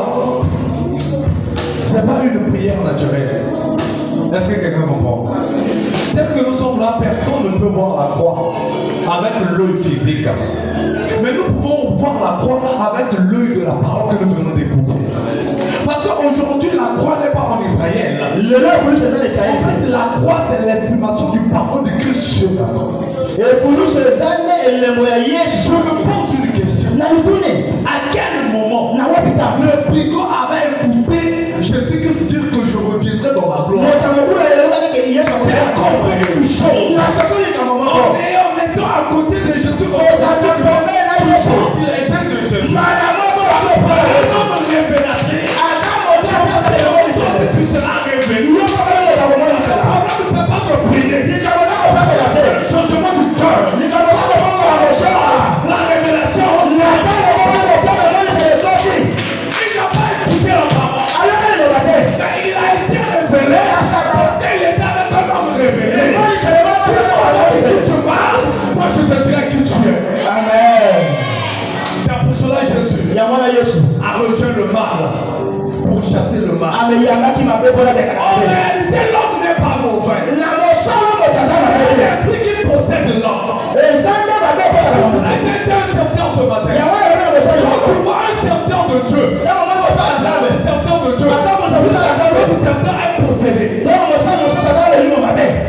c'est pas une prière naturelle. Est-ce que quelqu'un comprend? Tel que nous sommes là, personne ne peut voir la croix avec l'œil physique. Mais nous pouvons voir la croix avec l'œil de la parole que nous venons d'écouter. Parce qu'aujourd'hui, la croix n'est pas en Israël. En fait, la croix, c'est l'exprimation du parole de Christ sur la croix. Et pour nous, je me pose une question. À quel moment le picot avait écouté Jésus dire que je reviendrai dans ma gloire? J'ai compris une chose. Et en étant à côté de Jésus, il est de Jésus. Tu seras révélé. C'est pas de prier. Le changement du cœur. La révélation. Il n'a pas écouté la parole. Il a été révélé. chasser le mal. En réalité, l'homme n'est pas mauvais. C'est l'esprit qui possède l'homme. C'est un serviteur ce matin. Donc tu vois un serviteur de Dieu. Un serviteur de Dieu. Le serviteur est possédé.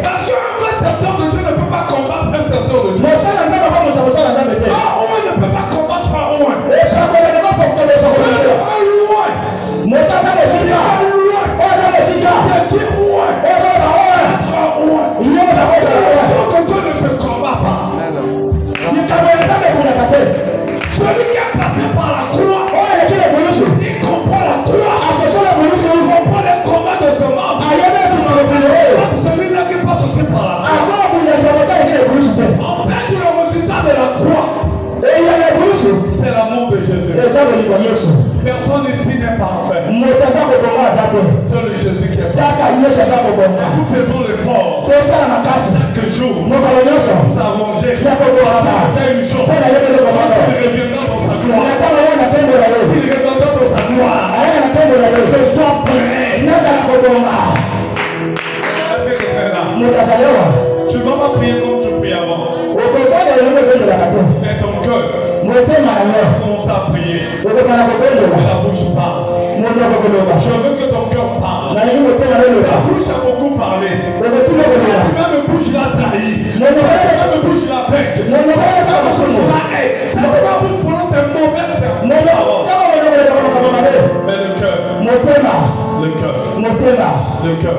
Parce qu'un vrai serviteur de Dieu ne peut pas combattre un serviteur de Dieu. Pharaon ne peut pas combattre Pharaon. Celui qui est passé par la croix, il comprend la croix, il comprend les combats de ce monde. Celui-là qui est passé par la croix, on perd le résultat de la croix. C'est l'amour de Jésus. Personne ici n'est parfait. Seul Jésus qui est parfait. Nous faisons l'effort chaque jour pour s'arranger. C'est une chose. Il reviendra dans sa gloire. Il reviendra dans sa gloire. Sois prêt. Est-ce que tu es là? Tu ne vas pas prier comme tu pries avant. Mais ton cœur commence à prier. Et la bouche parle. Je veux que ton cœur parle. La bouche a beaucoup parlé. Même bouche l'a trahi. Même bouche l'a fait. Même bouche l'a haï. La bouche prononce des mauvaises personnes. Mais le cœur.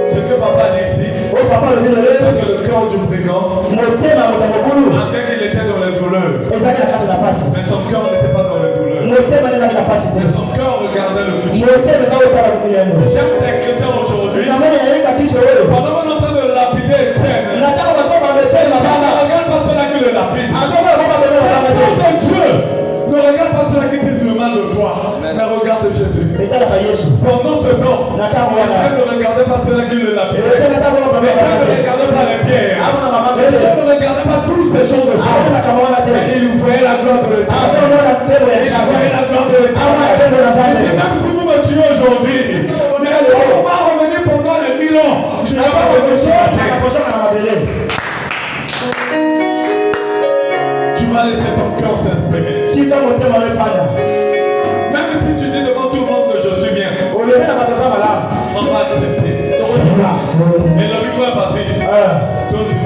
Ce que papa dit ici, c'est que le cœur du brigand, après qu'il était dans les douleurs, mais son cœur n'était pas dans les douleurs. Mais son cœur regardait le futur. J'aime les chrétiens aujourd'hui. Pendant qu'on est en train de lapider Étienne, ne regarde pas ceux-là qui le lapident. Dieu ne regarde pas ceux-là qui disent le mal de toi, mais regarde Jésus. Pendant ce temps, Étienne ne regardait pas ceux-là qui le lapident. Étienne ne regardait pas les pierres. Étienne ne regardait pas tous ces choses de Dieu. Mais il voyait la gloire de l'État. Il voyait la gloire de l'État. Même si vous me tuez aujourd'hui, mais on va revenir pendant les 1000 ans. Je ne vais pas revenir. Tu vas laisser ton cœur s'exprimer. Même si tu dis devant tout le monde que je suis bien, on va accepter. Et le micro est Patrice. Toi aussi, je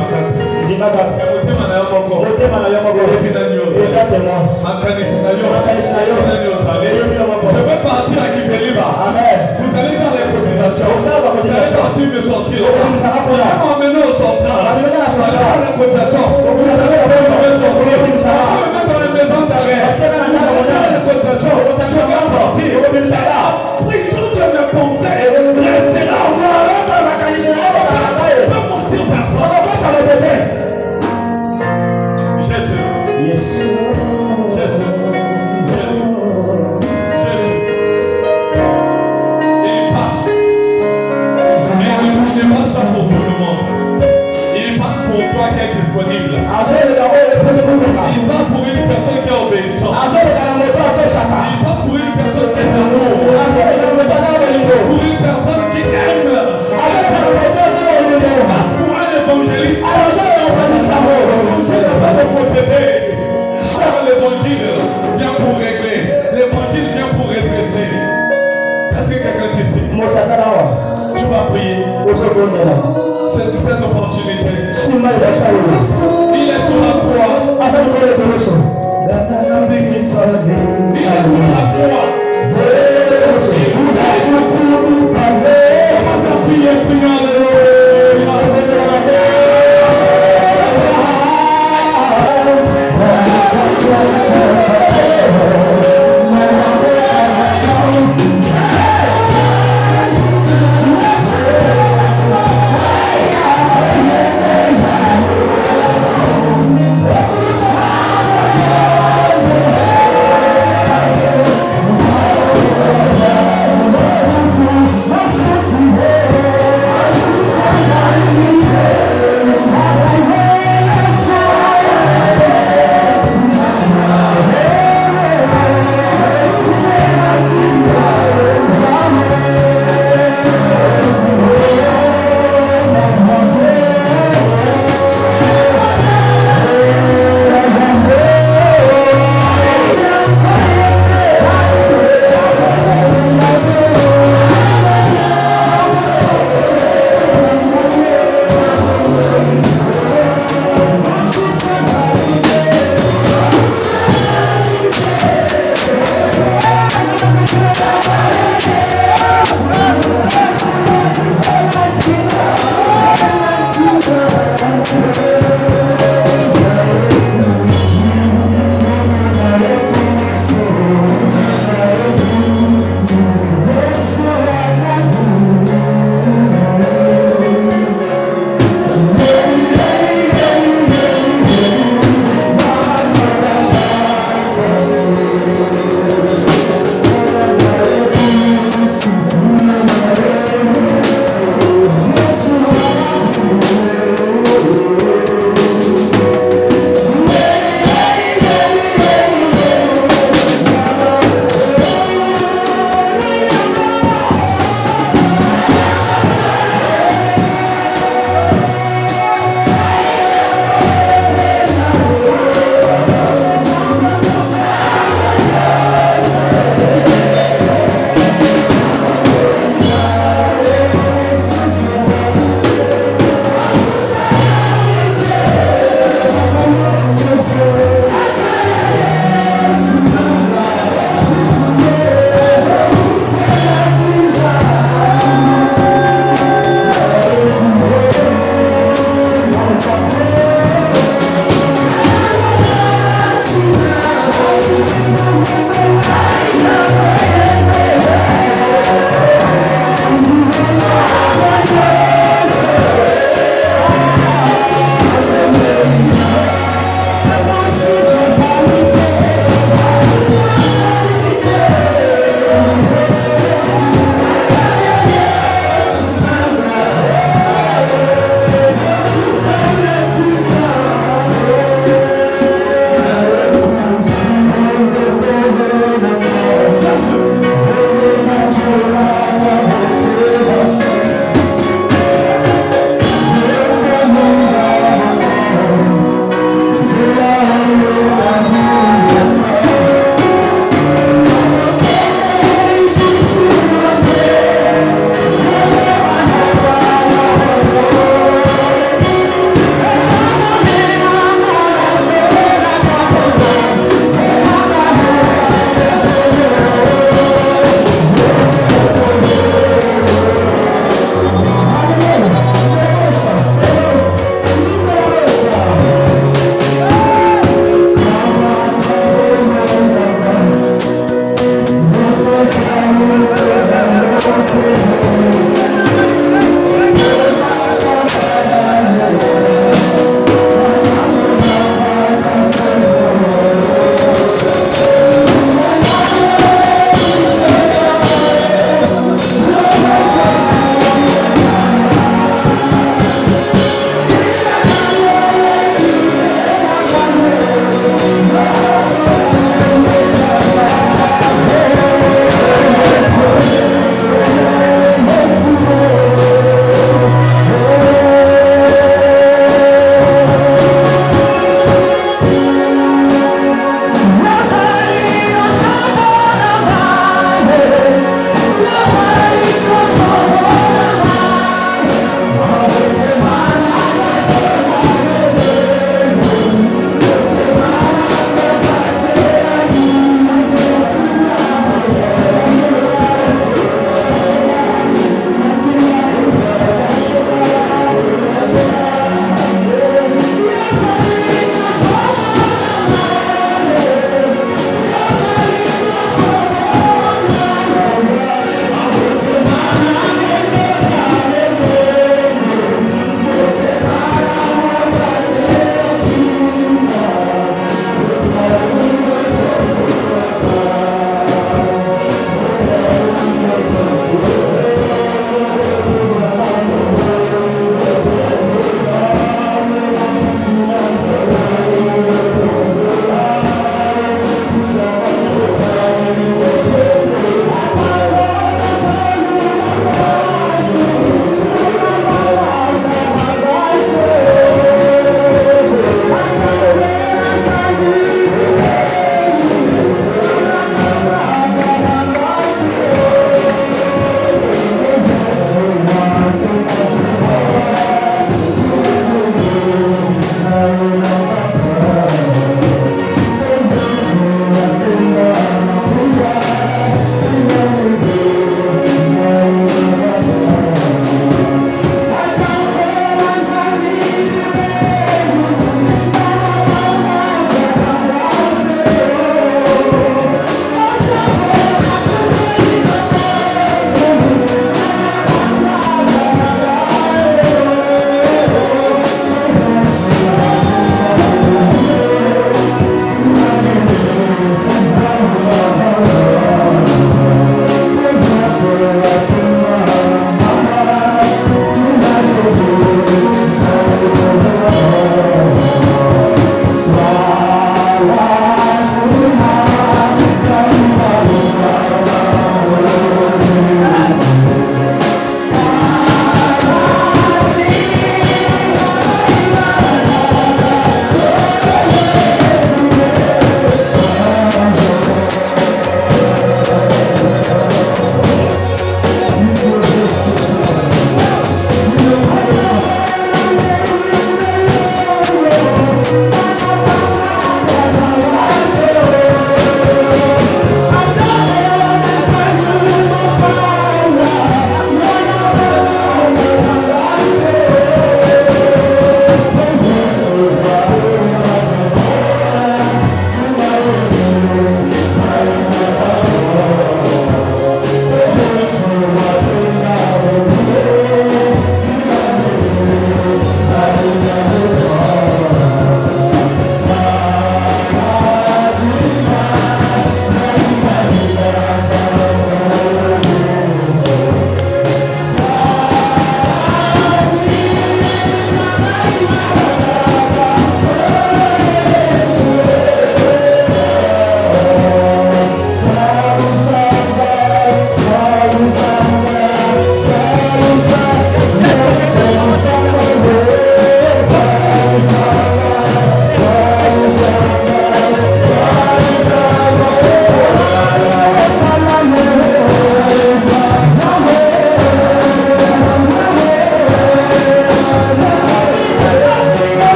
vais partir à Kibeliba. Vous allez faire les cotisations. Vous allez partir me sortir. Vous allez m'emmener au central. Vous allez faire les cotisations. Vous allez me mettre dans les maisons d'arrêt. Vous allez faire les cotisations. Je vais partir. Pris toutes mes pensées. Restez là. Je ne peux mentir personne. Jésus. Il passe. Mais il n'est pas ça pour tout le monde. Il passe pour toi qui est disponible. Il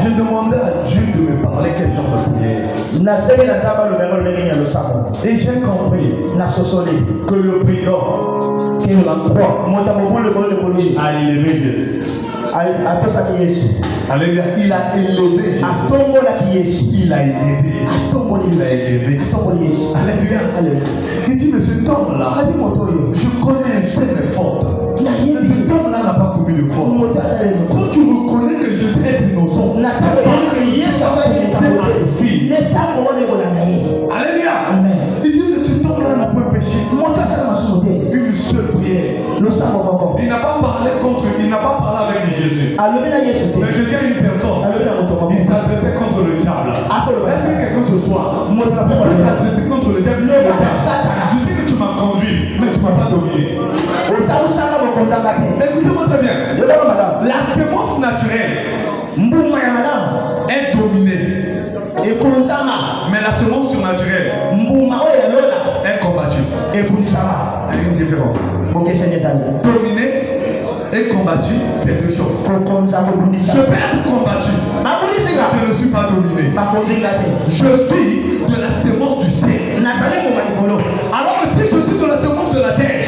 Je demandais à Dieu de me parler quel genre de prière. Et j'ai compris que le président a élevé Jésus. Alléluia. Il a élevé. Il a élevé. Alléluia. Il dit, mais cet homme-là, je connais un seul effort. Cet homme-là n'a pas commis de faute. Quand tu reconnais que Jésus est innocent, alléluia. Il dit, mais cet homme-là n'a pas péché. Une seule prière. Il n'a pas parlé contre, il n'a pas parlé avec Jésus. Mais je dis à une personne, il s'adressait contre le diable. Est-ce que quelqu'un ce soir peut s'adresser contre le diable? Je sais que tu m'as conduit, mais tu ne m'as pas dominé. Écoutez-moi très bien. La sémence naturelle est dominée. Mais la semence surnaturelle est combattue. Il y a une différence. Dominer et combattu, c'est deux choses. Je peux être combattu. Je ne suis pas dominé. Je suis de la semence du ciel. Alors que si je suis de la semence de la terre, les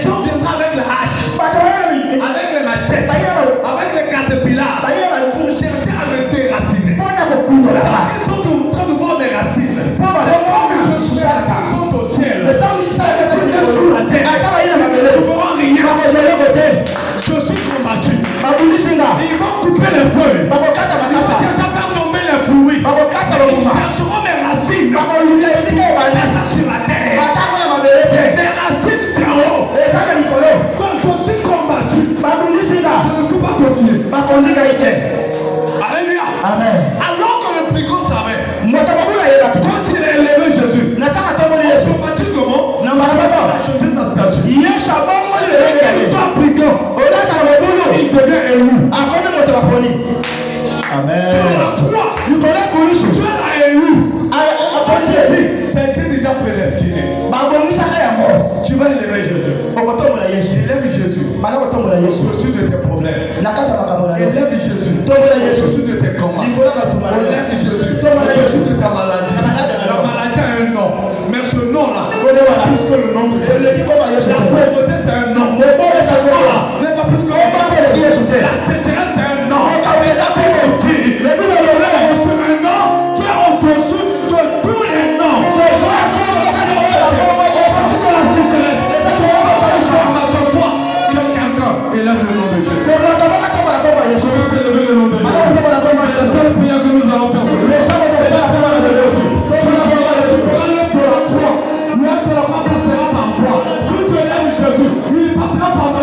gens viendront avec la hache, avec les machettes, avec les caterpillars pour chercher à me déraciner. Ils sont en train de voir des racines. Les racines sont au ciel. Elles sont sous la terre. Je suis combattu. Ils vont couper les feuilles. Ils vont faire tomber les fruits. Ils chercheront mes racines. Ça sur la terre. Des racines sur l'eau. Quand je suis combattu, je ne suis pas dominé. Alléluia. Alors que le fricot savait, quand il a élevé Jésus, on se combattu comment? Il a changé sa statue. Il soit fricot, il devient élu. Amen. Tu l'as élu. Ça a été déjà prédestiné. Tu vas élever Jésus. Élève Jésus. Je suis de tes problèmes. Élève Jésus. Je suis de tes combats. Élève Jésus. Je suis de ta maladie. La maladie a un nom. Mais ce nom-là, plus que le nom de Jésus. La pauvreté, c'est un nom. N'est pas plus que le nom. La sécheresse, c'est un nom. C'est un nom qui est au-dessus de tous les noms. Élève le nom de Jésus. Je veux élever le nom de Jésus. C'est la seule prière que nous allons faire. Nous passera par toi. Si tu élèves Jésus, il passera par toi.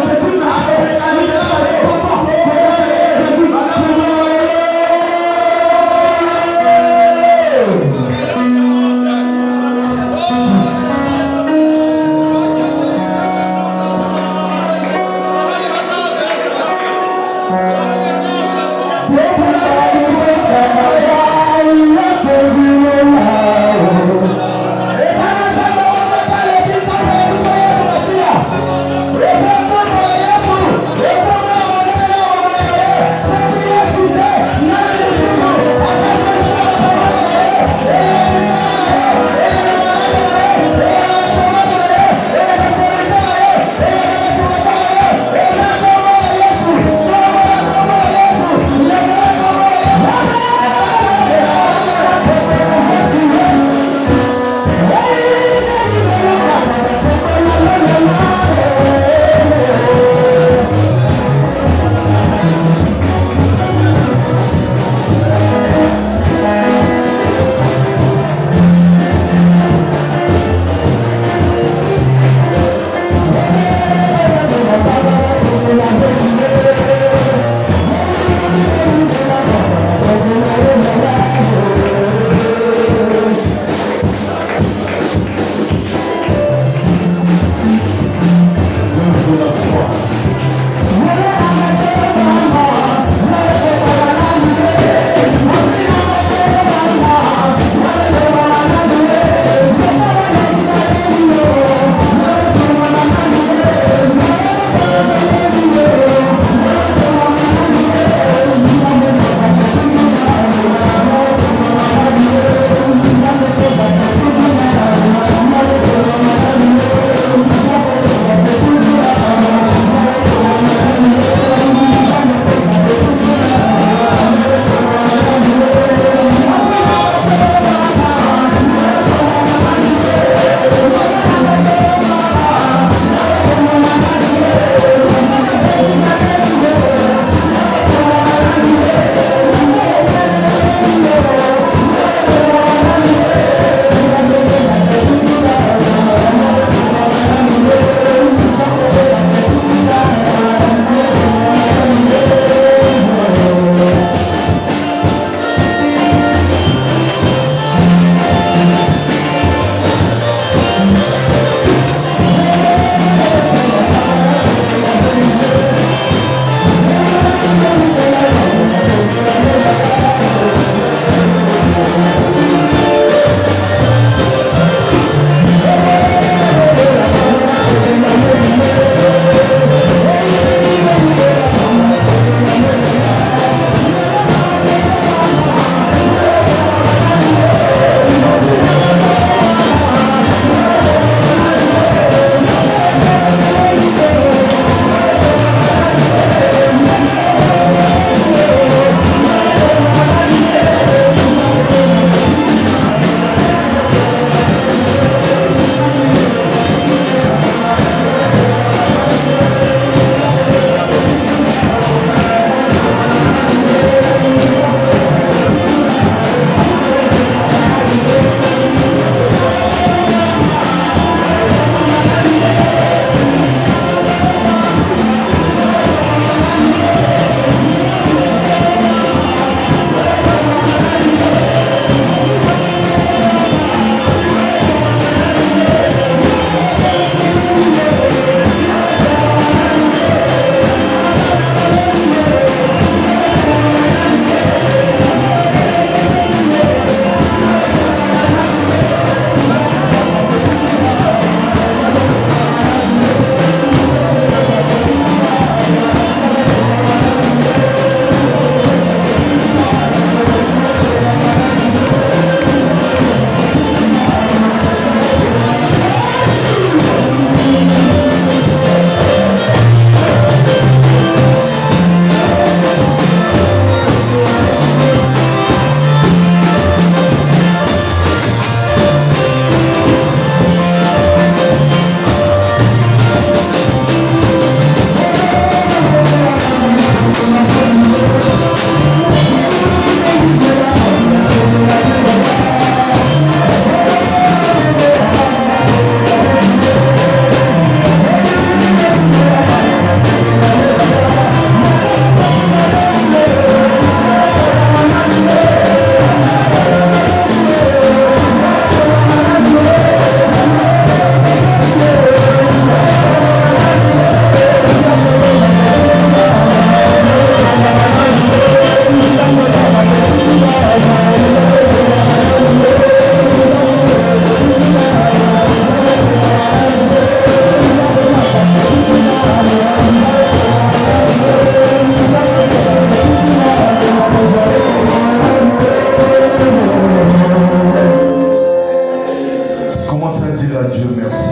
Commence à dire à Dieu merci.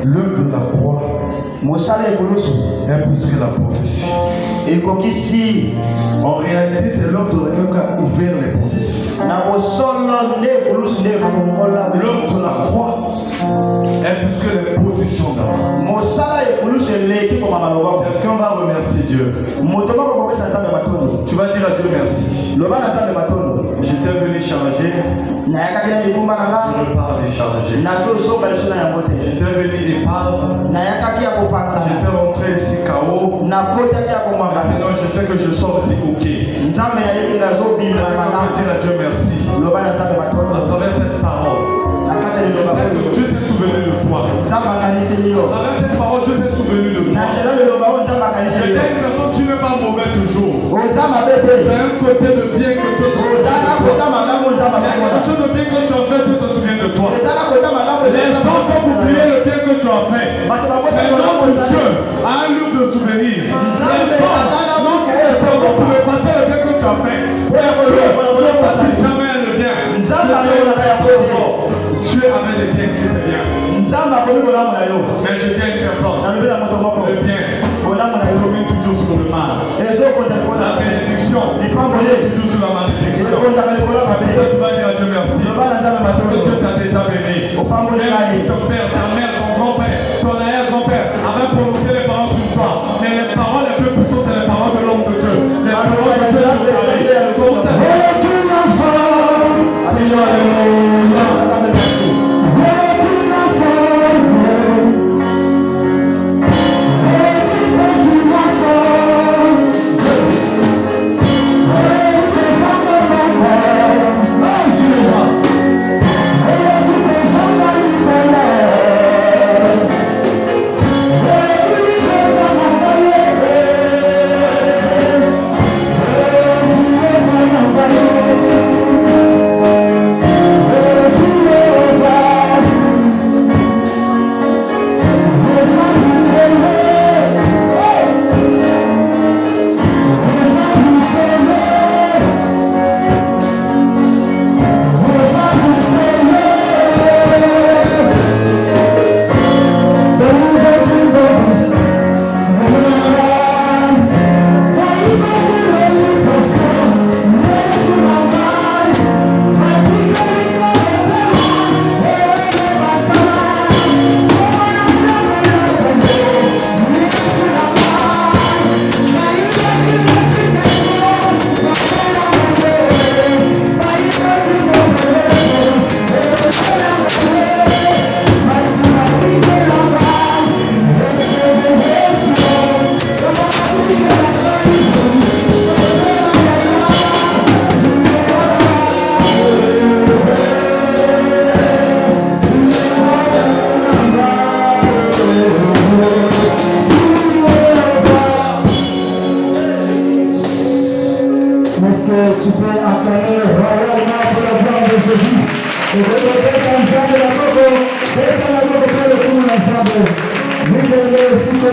L'œuvre de la croix est plus que la prophétie. En réalité, c'est l'œuvre de la croix qui a ouvert les prophéties. L'œuvre de la croix est plus que les positions d'avant. Quelqu'un va remercier Dieu. Tu vas dire à Dieu merci. J'étais venu charger. Je repars décharger. J'étais venu épars. J'étais rentré ici KO. Sinon, je sais que je sors ici OK. Je vais dire à Dieu merci. À travers cette parole. Je sais que Dieu s'est souvenu de toi. À travers cette parole, Dieu s'est souvenu de toi. Je dis que tu n'es pas mauvais toujours. Tu as un côté de bien que Dieu te souvient. Quelque chose de bien que tu as fait, Dieu se souvient de toi. Les gens vont oublier le bien que tu as fait. Mais notre Dieu a un livre de souvenirs. Les gens vont pour le passer le bien que tu as fait. Dieu ne passe jamais le bien. Dieu avait les biens qui étaient bien. Mais je tiens une personne. Le bien. Il revient toujours sur le mal. La bénédiction revient toujours sur la malédiction. Tu vas dire à Dieu merci. Dieu t'a déjà béni. Ton père, ta mère, ton grand-père, ton arrière-grand-père avaient prononcé les paroles sur toi. Mais les paroles les plus puissantes, c'est les paroles de l'homme de Dieu. Les paroles de Dieu sur ta vie. Tu peux acclamer royalement pour le nom de Jésus. Et de ensemble la coco, faites la coco pour le coup ensemble. Vous devez aussi que